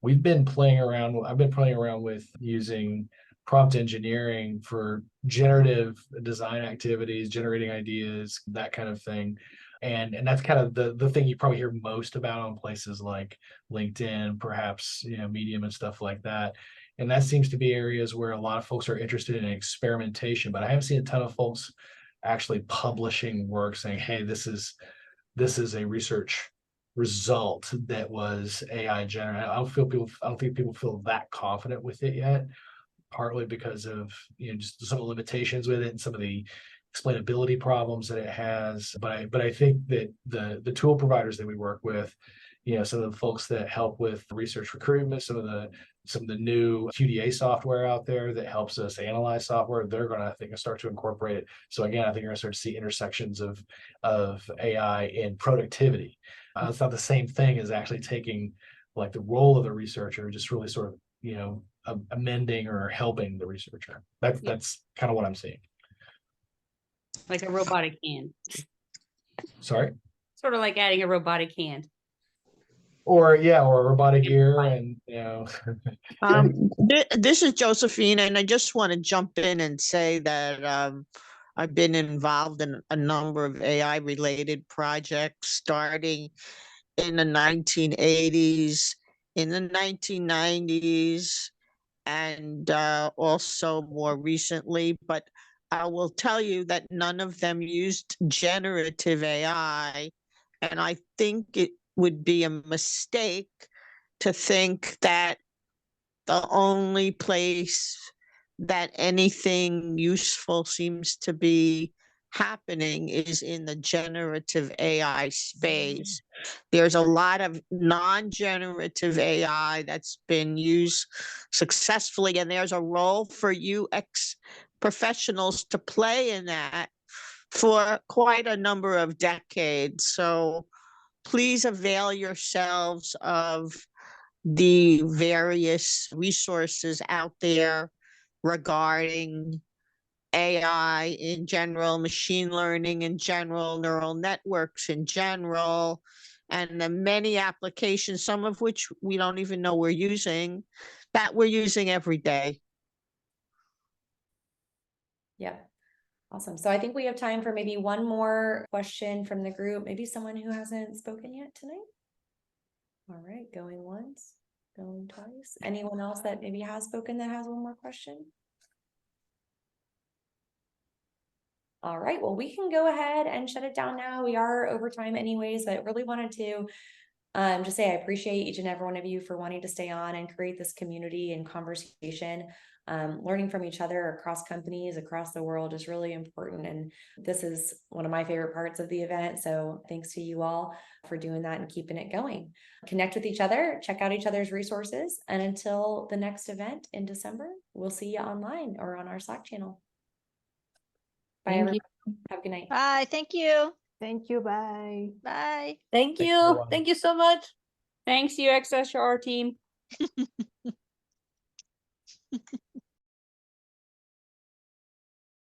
I've been playing around with using prompt engineering for generative design activities, generating ideas, that kind of thing. And that's kind of the thing you probably hear most about on places like LinkedIn, perhaps, Medium and stuff like that. And that seems to be areas where a lot of folks are interested in experimentation, but I haven't seen a ton of folks actually publishing work saying, hey, this is a research result that was AI generated. I don't think people feel that confident with it yet, partly because of just some of the limitations with it and some of the explainability problems that it has. But I think that the tool providers that we work with, some of the folks that help with research recruitment, some of the new QDA software out there that helps us analyze software, they're going to, I think, start to incorporate it. So again, I think you're going to start to see intersections of AI in productivity. It's not the same thing as actually taking like the role of the researcher, just really sort of amending or helping the researcher. That's kind of what I'm seeing. Like a robotic hand. Sorry? Sort of like adding a robotic hand. Or a robotic ear, and This is Josephine, and I just want to jump in and say that I've been involved in a number of AI related projects starting in the 1980s, in the 1990s, and also more recently. But I will tell you that none of them used generative AI, and I think it would be a mistake to think that the only place that anything useful seems to be happening is in the generative AI space. There's a lot of non-generative AI that's been used successfully, and there's a role for UX professionals to play in that for quite a number of decades. So please avail yourselves of the various resources out there regarding AI in general, machine learning in general, neural networks in general, and the many applications, some of which we don't even know we're using, that we're using every day. Yeah. Awesome. So I think we have time for maybe one more question from the group. Maybe someone who hasn't spoken yet tonight. All right, going once, going twice. Anyone else that maybe has spoken that has one more question? All right, well, we can go ahead and shut it down now. We are over time anyways, but really wanted to just say I appreciate each and every one of you for wanting to stay on and create this community and conversation. Learning from each other across companies, across the world is really important. And this is one of my favorite parts of the event. So thanks to you all for doing that and keeping it going. Connect with each other, check out each other's resources. And until the next event in December, we'll see you online or on our Slack channel. Bye, Thank everyone. you. Have a good night. Bye. Thank you. Thank you. Bye. Bye. Thank Thank you. you. Thank you so much. Thanks, UXSR team.